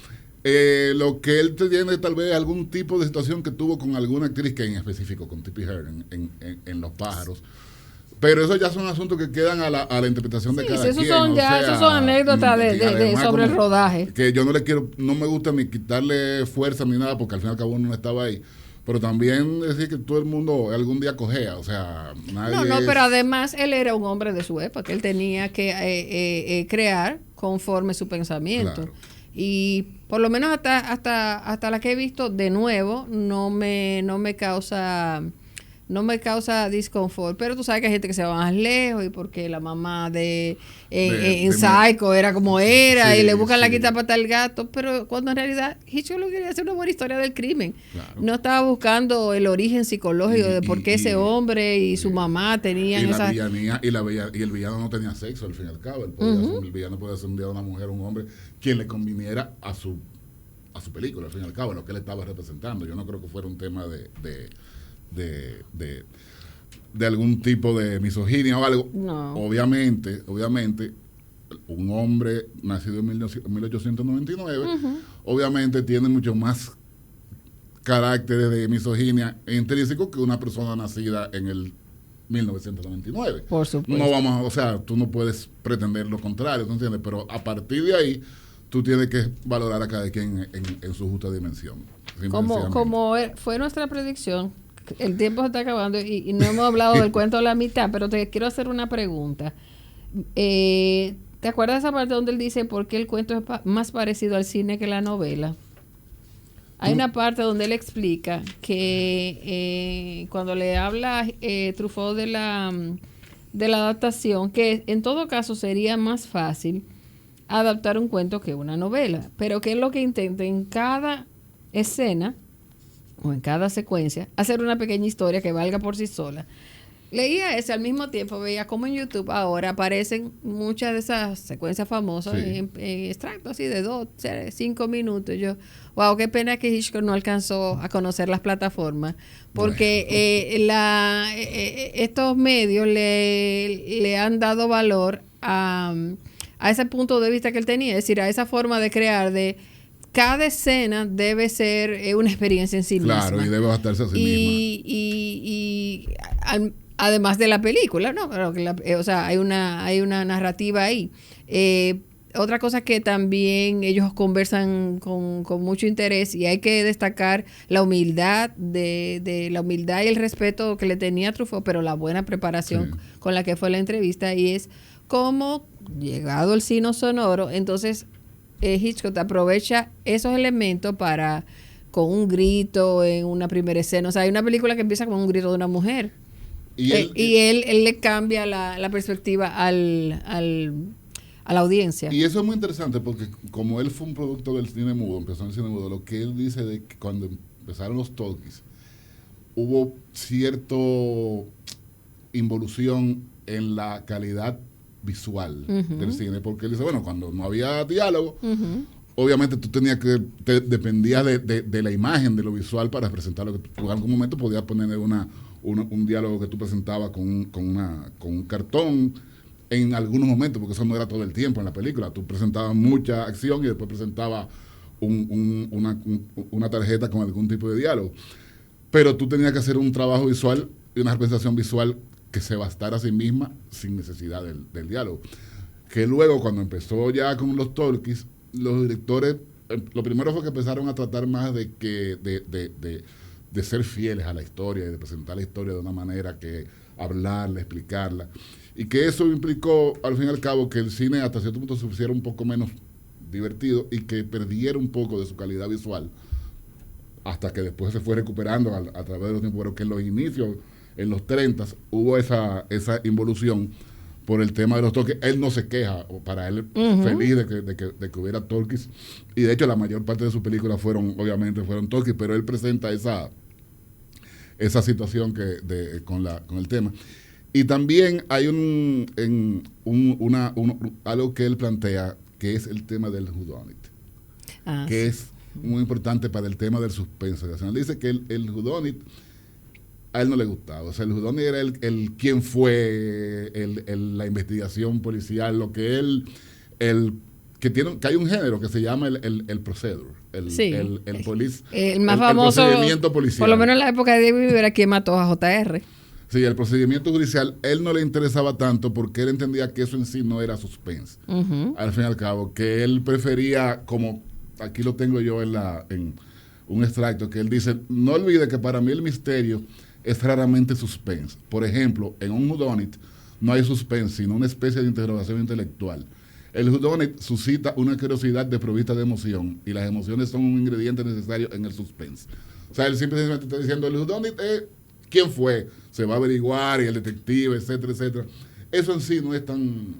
Lo que él tiene tal vez algún tipo de situación que tuvo con alguna actriz, que en específico con Tippi Hedren en Los Pájaros. Pero eso ya son asuntos que quedan a la interpretación de cada esos quien. esos son anécdotas además sobre el como rodaje. que yo no me gusta ni quitarle fuerza ni nada, porque al fin y al cabo uno no estaba ahí. Pero también decir que todo el mundo algún día cojea, o sea, nadie No, pero además él era un hombre de su época, él tenía que crear conforme su pensamiento. Claro. Y por lo menos hasta la que he visto de nuevo no me causa disconfort, pero tú sabes que hay gente que se va más lejos y porque la mamá en Psycho era como era, sí, y le buscan la sí. quita pata al gato, pero cuando en realidad Hitchcock lo quería hacer una buena historia del crimen. Claro. No estaba buscando el origen psicológico de por qué ese hombre y su mamá tenían y la esa... villanía y el villano no tenía sexo al fin y al cabo. El villano podía ser un día una mujer o un hombre quien le conviniera a su película, al fin y al cabo, lo que él estaba representando. Yo no creo que fuera un tema de algún tipo de misoginia o algo. No. Obviamente, un hombre nacido en 1899, obviamente tiene mucho más caracteres de misoginia intrínseco que una persona nacida en el 1999. Por supuesto. No vamos, o sea, tú no puedes pretender lo contrario, ¿tú entiendes? Pero a partir de ahí, tú tienes que valorar a cada quien en su justa dimensión. Como fue nuestra predicción, el tiempo se está acabando y no hemos hablado del cuento a la mitad, pero te quiero hacer una pregunta. ¿Te acuerdas de esa parte donde él dice por qué el cuento es más parecido al cine que la novela? Hay una parte donde él explica que cuando le habla Truffaut de la adaptación, que en todo caso sería más fácil adaptar un cuento que una novela, pero que es lo que intenta en cada escena o en cada secuencia hacer una pequeña historia que valga por sí sola. Leía ese al mismo tiempo, veía como en YouTube ahora aparecen muchas de esas secuencias famosas en extractos así de 2, 5 minutos. Yo, wow, qué pena que Hitchcock no alcanzó a conocer las plataformas, porque estos medios le han dado valor a ese punto de vista que él tenía, es decir, a esa forma de crear de cada escena debe ser una experiencia en sí misma. Claro, y debe adaptarse a sí misma. Además de la película, ¿no? O sea, hay una narrativa ahí. Otra cosa que también ellos conversan con mucho interés, y hay que destacar la humildad la humildad y el respeto que le tenía a Truffaut, pero la buena preparación con la que fue la entrevista, y es cómo, llegado el cine sonoro, entonces Hitchcock aprovecha esos elementos para, con un grito en una primera escena. O sea, hay una película que empieza con un grito de una mujer. él le cambia la perspectiva a la audiencia. Y eso es muy interesante porque como él fue un producto del cine mudo, empezó en el cine mudo, lo que él dice de que cuando empezaron los talkies, hubo cierto involución en la calidad visual del cine, porque él dice, bueno, cuando no había diálogo, obviamente tú tenías que, dependías de la imagen, de lo visual para presentar lo que tú en algún momento podías poner un diálogo que tú presentabas con un cartón en algunos momentos, porque eso no era todo el tiempo en la película. Tú presentabas mucha acción y después presentabas una tarjeta con algún tipo de diálogo. Pero tú tenías que hacer un trabajo visual y una representación visual que se bastara a sí misma sin necesidad del diálogo. Que luego, cuando empezó ya con los talkies, los directores, lo primero fue que empezaron a tratar más de ser fieles a la historia y de presentar la historia de una manera que hablarla, explicarla. Y que eso implicó, al fin y al cabo, que el cine hasta cierto punto se pusiera un poco menos divertido y que perdiera un poco de su calidad visual, hasta que después se fue recuperando a través de los tiempos, pero que en los inicios, en los 30, hubo esa involución por el tema de los talkies. Él no se queja, para él feliz de que hubiera talkies, y de hecho la mayor parte de sus películas fueron talkies, pero él presenta esa situación con el tema. Y también hay algo que él plantea, que es el tema del whodunit, que es muy importante para el tema del suspenso. Él dice que el whodunit a él no le gustaba. O sea, el whodunit era quién fue, la investigación policial, lo que que hay un género que se llama el procedure, el police, el más famoso, procedimiento policial. Por lo menos en la época de David era quien mató a JR. Sí, el procedimiento judicial, él no le interesaba tanto porque él entendía que eso en sí no era suspense. Al fin y al cabo, que él prefería, como aquí lo tengo yo en un extracto, que él dice, no olvide que para mí el misterio es raramente suspense. Por ejemplo, en un whodunit no hay suspense, sino una especie de interrogación intelectual. El whodunit suscita una curiosidad desprovista de emoción, y las emociones son un ingrediente necesario en el suspense. O sea, él simplemente está diciendo, el whodunit es quién fue, se va a averiguar, y el detective, etcétera, etcétera. Eso en sí no es tan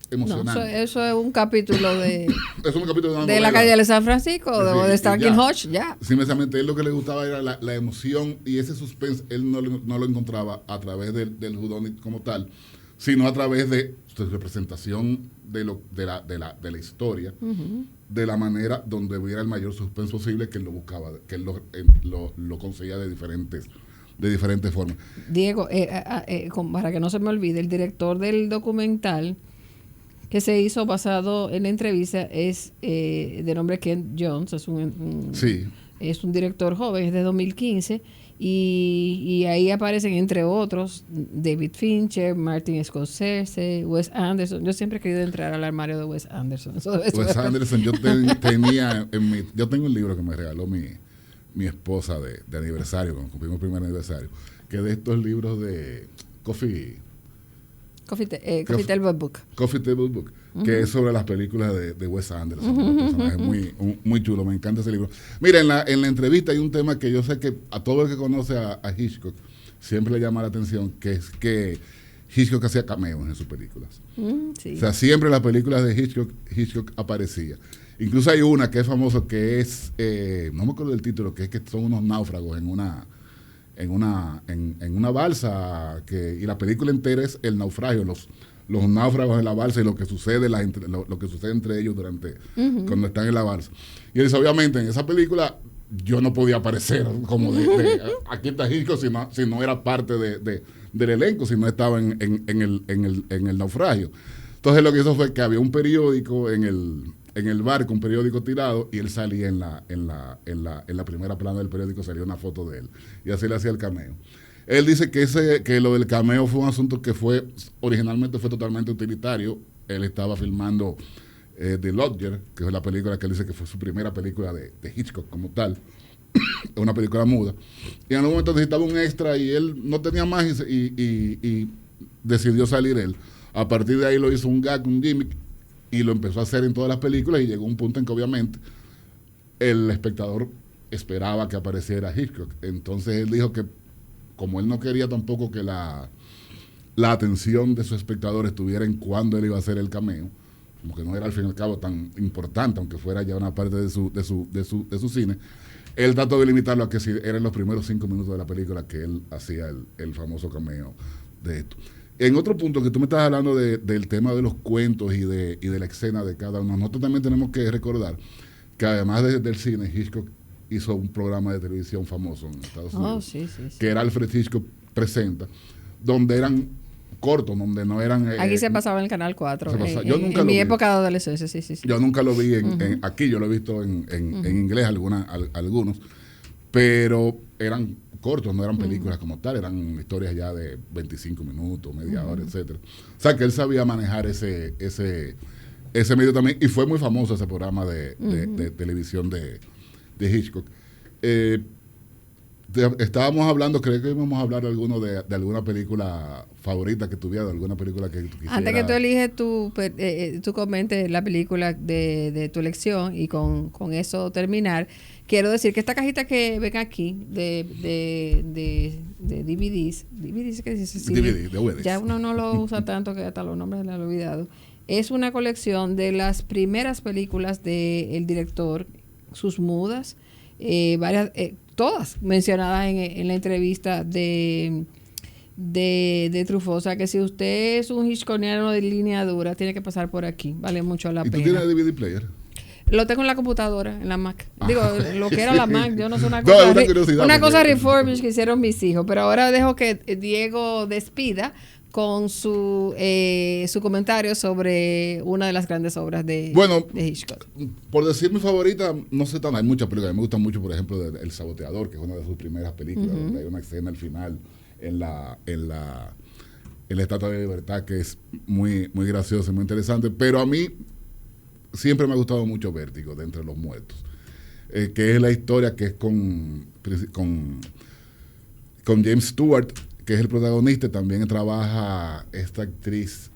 emocionante. No, eso es un capítulo de es un capítulo de la calle de San Francisco, o de Starking Hodge, ya. Simplemente él lo que le gustaba era la emoción, y ese suspense él no lo encontraba a través del whodunit como tal, sino a través de su representación de la historia, de la manera donde hubiera el mayor suspense posible, que él lo buscaba, que él lo conseguía de diferentes formas. Diego, para que no se me olvide, el director del documental que se hizo basado en la entrevista es de nombre Ken Jones, es un director joven, es de 2015, y ahí aparecen, entre otros, David Fincher, Martin Scorsese, Wes Anderson. Yo siempre he querido entrar al armario de Wes Anderson. Wes Anderson, yo tengo un libro que me regaló mi esposa de aniversario, cuando cumplimos el primer aniversario, que de estos libros de Coffee Table Book. Coffee Table Book, que es sobre las películas de Wes Anderson. Un personaje muy chulo, me encanta ese libro. Mira, en la entrevista hay un tema que yo sé que a todo el que conoce a Hitchcock siempre le llama la atención, que es que Hitchcock hacía cameos en sus películas. Sí. O sea, siempre en las películas de Hitchcock aparecía. Incluso hay una que es famosa, que es, no me acuerdo del título, que es que son unos náufragos en una balsa, y la película entera es el naufragio, los náufragos en la balsa y lo que sucede entre ellos cuando están en la balsa. Y él dice, obviamente, en esa película yo no podía aparecer como aquí está Hitchcock si no era parte del elenco, si no estaba en el naufragio. Entonces lo que hizo fue que había un periódico en el barco, un periódico tirado, y él salía en la primera plana del periódico, salía una foto de él, y así le hacía el cameo. Él dice que lo del cameo fue un asunto que originalmente fue totalmente utilitario. Él estaba filmando The Lodger, que es la película que él dice que fue su primera película de Hitchcock como tal, una película muda, y en algún momento necesitaba un extra y él no tenía más, y decidió salir él. A partir de ahí lo hizo un gag, un gimmick, y lo empezó a hacer en todas las películas, y llegó un punto en que obviamente el espectador esperaba que apareciera Hitchcock. Entonces él dijo que como él no quería tampoco que la atención de sus espectadores estuviera en cuándo él iba a hacer el cameo, como que no era al fin y al cabo tan importante, aunque fuera ya una parte de su cine, él trató de limitarlo a que si eran los primeros 5 minutos de la película que él hacía el famoso cameo de esto. En otro punto que tú me estás hablando del tema de los cuentos y de la escena de cada uno, nosotros también tenemos que recordar que además del cine, Hitchcock hizo un programa de televisión famoso en Estados Unidos, sí. que era Alfred Hitchcock Presenta, donde eran cortos, donde no eran... Aquí se pasaba en el Canal 4. Yo nunca en lo mi vi. época de adolescencia, sí. Yo nunca lo vi aquí, yo lo he visto en inglés algunos, pero eran cortos, no eran películas como tal, eran historias ya de 25 minutos, media hora, etcétera. O sea, que él sabía manejar ese medio también, y fue muy famoso ese programa de televisión de Hitchcock. Estábamos hablando, creo que íbamos a hablar de alguna película favorita que tuviera, de alguna película que tú quisieras. Antes que tú eliges, tú comentes la película de tu elección y con eso terminar. Quiero decir que esta cajita que ven aquí de DVDs, ¿qué dice? Sí, DVDs. Ya uno no lo usa tanto que hasta los nombres le han olvidado. Es una colección de las primeras películas del director, sus mudas, varias, todas mencionadas en la entrevista de Truffaut. O sea que si usted es un hitchcockiano de línea dura, tiene que pasar por aquí. Vale mucho la pena. ¿Y tú tienes DVD player? Lo tengo en la computadora, en la Mac. Digo, lo que era la Mac, yo no sé una No, cosa. una curiosidad, Una cosa porque- refurbished que hicieron mis hijos. Pero ahora dejo que Diego despida con su comentario sobre una de las grandes obras de Hitchcock. Por decir mi favorita, no sé tan, hay muchas películas. Me gustan mucho, por ejemplo, El Saboteador, que es una de sus primeras películas, donde hay una escena al final en la Estatua de Libertad que es muy, muy graciosa y muy interesante. Pero a mí siempre me ha gustado mucho Vértigo, de Entre los Muertos, que es la historia que es con James Stewart, que es el protagonista. También trabaja esta actriz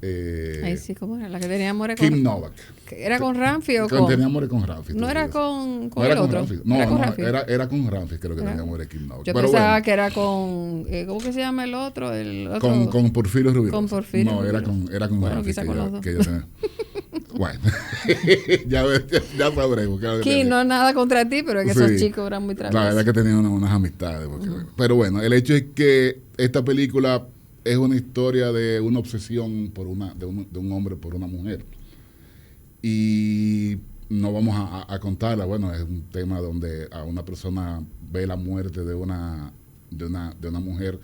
Ay, sí, ¿cómo era? La que tenía amores Kim con... Novak. ¿Era con Ramfi o Que con...? tenía amores con Ramfi. No era con No el era con otro. Ramfi. No, Era con no, Ramfi. era con Ramfi, creo que Era- tenía amores Kim Novak. Yo Pero pensaba bueno, que era con... ¿cómo que se llama el otro? El otro con Porfirio Rubirosa. Con Porfirio No, era Rubirosa. con Bueno, Ramfi. quizá con los dos. Que yo tenía. Bueno, ya sabremos. claro que Aquí tenía. no nada contra ti, pero es que Sí. esos chicos eran muy La verdad traviesos. que tenían unas amistades. Pero bueno, el hecho es que esta película es una historia de una obsesión de un hombre por una mujer. Y no vamos a contarla. Bueno, es un tema donde a una persona ve la muerte de una mujer,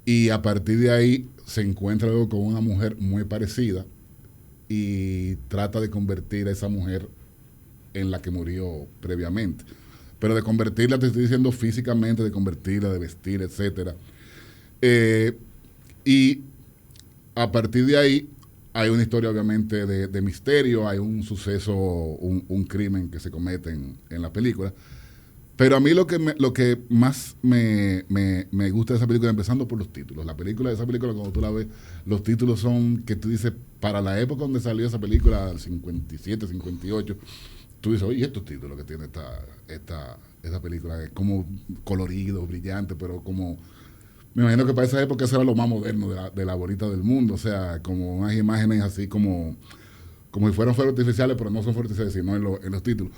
y a partir de ahí se encuentra luego con una mujer muy parecida y trata de convertir a esa mujer en la que murió previamente. Pero de convertirla, te estoy diciendo físicamente, de convertirla, de vestir, etcétera. Y a partir de ahí hay una historia obviamente de misterio, hay un suceso, un crimen que se comete en la película. Pero a mí lo que más me gusta de esa película, empezando por los títulos. Esa película, cuando tú la ves, los títulos son que tú dices, para la época donde salió esa película, el 57, 58, tú dices, oye, estos títulos que tiene esta película, es como colorido, brillante, pero como... Me imagino que para esa época eso era lo más moderno de la bolita del mundo, o sea, como unas imágenes así como si fueran fuegos artificiales, pero no son fuegos artificiales, sino en los títulos.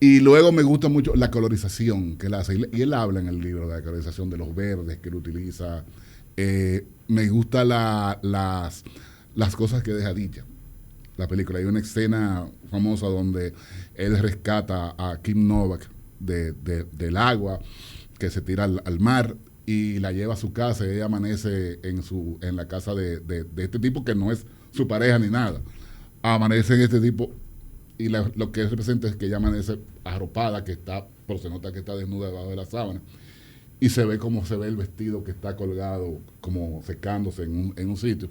Y luego me gusta mucho la colorización que él hace, y él habla en el libro de la colorización de los verdes que él utiliza. Me gusta las cosas que deja dicha la película. Hay una escena famosa donde él rescata a Kim Novak del agua, que se tira al mar, y la lleva a su casa, y ella amanece en la casa de este tipo, que no es su pareja ni nada. Amanece en este tipo, y lo que representa es que ella amanece arropada, pero se nota que está desnuda debajo de la sábana, y se ve como se ve el vestido que está colgado, como secándose en un sitio.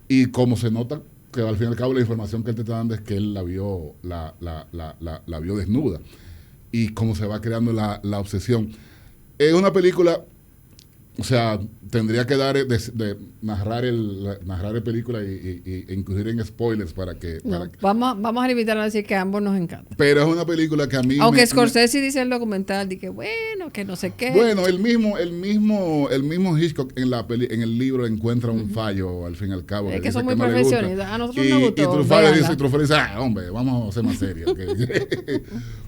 Y como se nota que al fin y al cabo la información que él te está dando es que él la vio desnuda, y cómo se va creando la obsesión. Es una película o sea, tendría que dar de narrar la película e incluir en spoilers para que... No, para que- vamos a limitarnos a decir que a ambos nos encanta. pero es una película que a mí... Aunque Scorsese dice el documental de que bueno, que no sé qué. Bueno, el mismo Hitchcock en el libro encuentra un fallo al fin y al cabo. Es que dice son muy no le gusta. profesionistas. A nosotros Y nos gustó, Truffaut véanla. dice, hombre, vamos a ser más serios.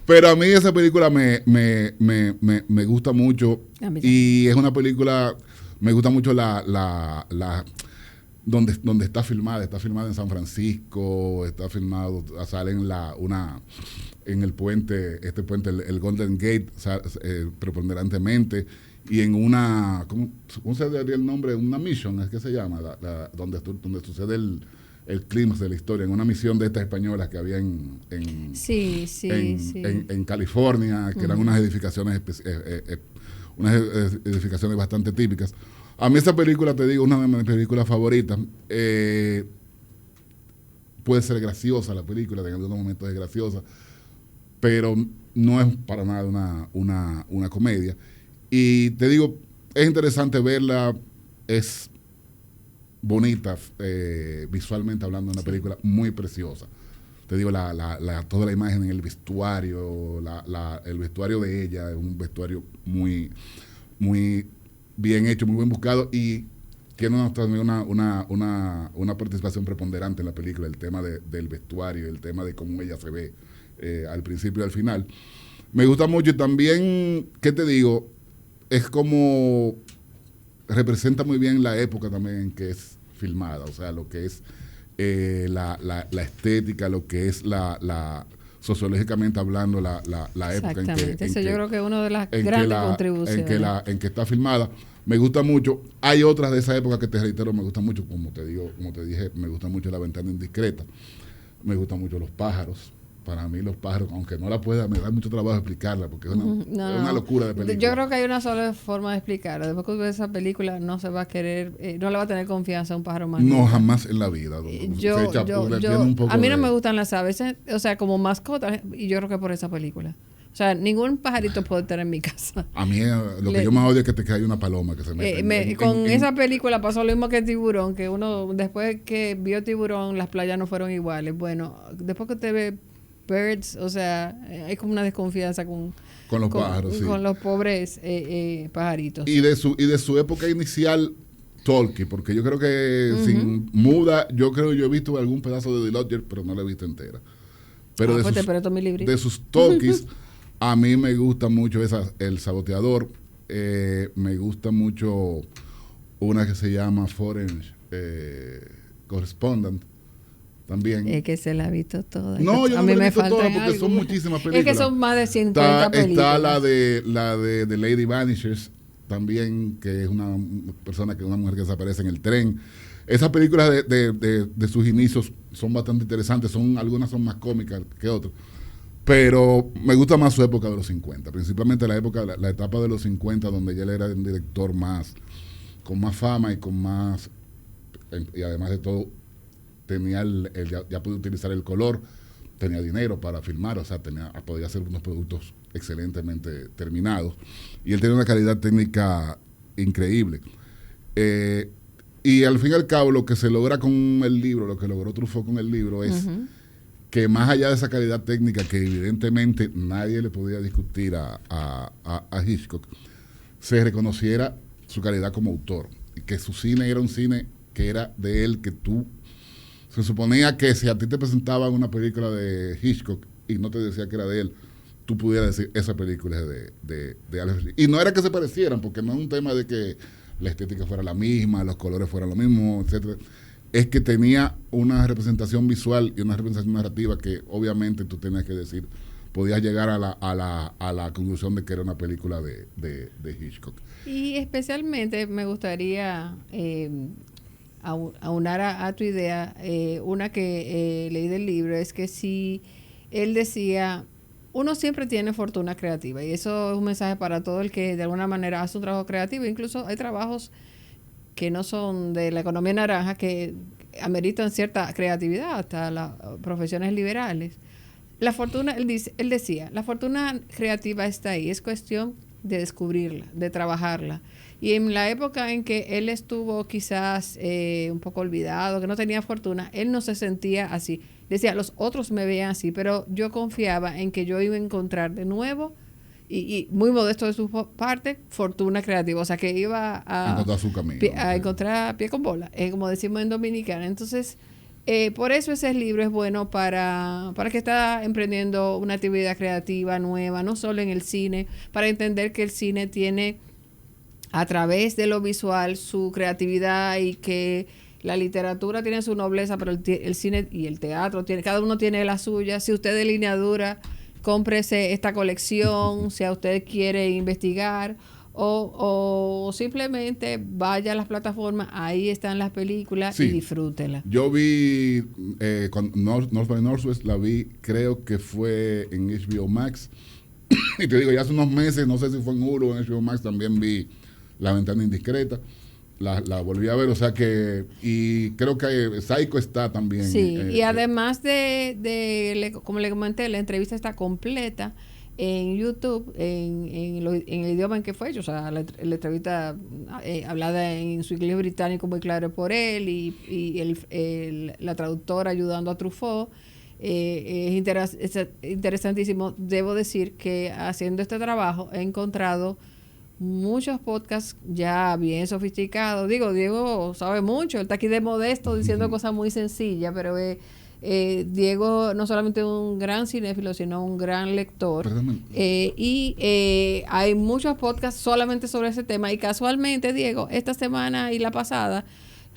Pero a mí esa película me gusta mucho. A mí también. Y es una película, me gusta mucho donde está filmada en San Francisco, está filmado, sale en el puente, el Golden Gate, preponderantemente, y en una, ¿cómo se daría el nombre? Una mission, es que se llama, donde sucede el clímax de la historia, en una misión de estas españolas que había en California, que eran unas edificaciones bastante típicas. A mí esta película, te digo, una de mis películas favoritas. Puede ser graciosa la película, en algunos momentos es graciosa, pero no es para nada una comedia. Y te digo, es interesante verla, es bonita, visualmente hablando, una película muy preciosa. Te digo, toda la imagen en el vestuario, el vestuario de ella es un vestuario muy, muy bien hecho, muy bien buscado, y tiene también una participación preponderante en la película, el tema del vestuario, el tema de cómo ella se ve al principio y al final. Me gusta mucho, y también, ¿qué te digo? Es como representa muy bien la época también en que es filmada, o sea, lo que es la estética, lo que es sociológicamente hablando, la época en que... Exactamente, eso yo creo que es una de las grandes contribuciones. En que está filmada. Me gusta mucho. Hay otras de esa época que te reitero, me gusta mucho, como te dije, me gusta mucho La Ventana Indiscreta. Me gustan mucho Los Pájaros. Para mí Los Pájaros, aunque no la pueda, me da mucho trabajo explicarla, porque es una locura de película. Yo creo que hay una sola forma de explicarla. Después que ves esa película, no se va a querer, no le va a tener confianza a un pájaro más. No, jamás en la vida. A mí no me gustan las aves, o sea, como mascotas, y yo creo que por esa película. O sea, ningún pajarito puedo tener en mi casa. A mí lo que yo más odio es que hay una paloma que se mete. Con esa película pasó lo mismo que Tiburón, que uno, después que vio Tiburón, las playas no fueron iguales. Bueno, después que usted ve Birds, o sea, hay como una desconfianza con los pájaros, sí. Con los pobres pajaritos. Y de su época inicial, Tolkien, porque yo creo que sin muda, yo he visto algún pedazo de The Lodger, pero no la he visto entera. Pero de sus Tolkiens, a mí me gusta mucho El Saboteador, me gusta mucho una que se llama Foreign Correspondent, también. Es que se la ha visto toda. No, yo a no mí me he me visto toda faltan porque son muchísimas películas. Es que son más de 50 películas. Está la de Lady Vanishers también, que es una mujer que desaparece en el tren. Esas películas de sus inicios son bastante interesantes, algunas son más cómicas que otras, pero me gusta más su época de los 50, principalmente la etapa de los 50, donde ya él era un director con más fama y además de todo tenía ya podía utilizar el color, tenía dinero para filmar, o sea, podía hacer unos productos excelentemente terminados, y él tenía una calidad técnica increíble. Y al fin y al cabo, lo que se logra con el libro, lo que logró Truffaut con el libro es que más allá de esa calidad técnica que evidentemente nadie le podía discutir a Hitchcock, se reconociera su calidad como autor, y que su cine era un cine que era de él, que se suponía que si a ti te presentaban una película de Hitchcock y no te decía que era de él, tú pudieras decir, esa película es de Alex Lee. Y no era que se parecieran, porque no es un tema de que la estética fuera la misma, los colores fueran lo mismo, etcétera. Es que tenía una representación visual y una representación narrativa que obviamente tú tenías que decir, podías llegar a la conclusión de que era una película de Hitchcock. Y especialmente me gustaría aunar a tu idea, una que leí del libro, es que si él decía, uno siempre tiene fortuna creativa, y eso es un mensaje para todo el que de alguna manera hace un trabajo creativo. Incluso hay trabajos que no son de la economía naranja que ameritan cierta creatividad, hasta las profesiones liberales. La fortuna, él decía, la fortuna creativa está ahí, es cuestión de descubrirla, de trabajarla. Y en la época en que él estuvo quizás un poco olvidado, que no tenía fortuna, él no se sentía así. Decía, los otros me veían así, pero yo confiaba en que yo iba a encontrar de nuevo, y muy modesto de su parte, fortuna creativa. O sea, que iba a encontrar su camino. a encontrar pie con bola, como decimos en Dominicana. Entonces, por eso ese libro es bueno para que está emprendiendo una actividad creativa nueva, no solo en el cine, para entender que el cine tiene, a través de lo visual, su creatividad, y que la literatura tiene su nobleza, pero el cine y el teatro, cada uno tiene la suya. Si usted es de lineadura, cómprese esta colección, si a usted quiere investigar, o simplemente vaya a las plataformas, ahí están las películas, Sí. y disfrútela. Yo vi North by Northwest, la vi, creo que fue en HBO Max. Y te digo, ya hace unos meses, no sé si fue en Hulu o en HBO Max, también vi La Ventana Indiscreta. La volví a ver, o sea que, y creo que Psycho está también. Sí, y además como le comenté, la entrevista está completa en YouTube, en el idioma en que fue hecho. O sea, la entrevista hablada en su inglés británico muy claro por él, y la traductora ayudando a Truffaut. Es interesantísimo. Debo decir que haciendo este trabajo he encontrado muchos podcasts ya bien sofisticados. Digo, Diego sabe mucho, él está aquí de modesto diciendo cosas muy sencillas, pero Diego no solamente un gran cinéfilo, sino un gran lector. Hay muchos podcasts solamente sobre ese tema, y casualmente, Diego, esta semana y la pasada,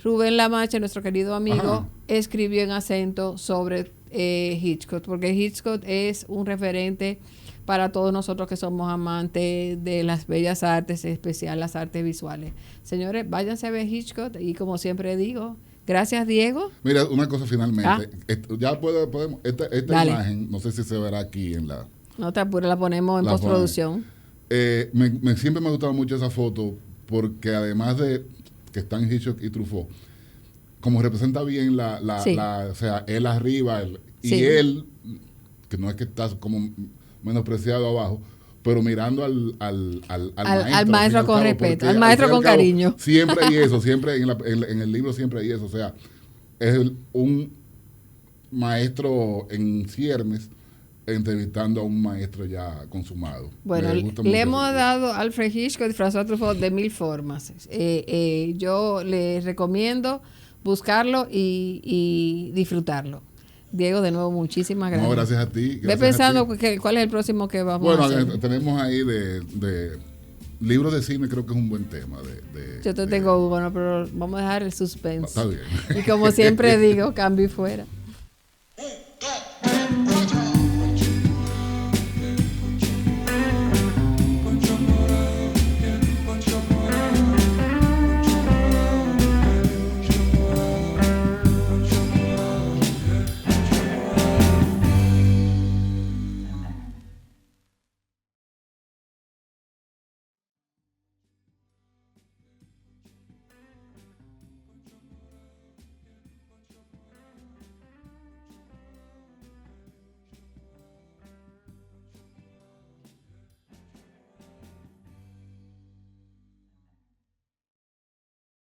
Rubén Lamache, nuestro querido amigo, escribió en acento sobre Hitchcock, porque Hitchcock es un referente para todos nosotros que somos amantes de las bellas artes, en especial las artes visuales. Señores, váyanse a ver Hitchcock, y como siempre digo, gracias, Diego. Mira, una cosa finalmente. Ya podemos, esta imagen, no sé si se verá aquí en la... No te apures, la ponemos en postproducción. Siempre me ha gustado mucho esa foto, porque además de que están Hitchcock y Truffaut, como representa bien o sea, él arriba, y él, que no es que está como menospreciado abajo, pero mirando al maestro con respeto, al maestro con cariño. Siempre hay eso, siempre en el libro siempre hay eso. O sea, es un maestro en ciernes entrevistando a un maestro ya consumado. Bueno, le hemos dado a Alfred Hitchcock y François Truffaut de mil formas. Yo les recomiendo buscarlo y disfrutarlo. Diego, de nuevo, muchísimas gracias. No, gracias a ti. Ve pensando cuál es el próximo que vamos a hacer. Bueno, tenemos ahí de libros de cine, creo que es un buen tema. Yo te tengo uno, pero vamos a dejar el suspense. Está bien. Y como siempre digo, cambio y fuera.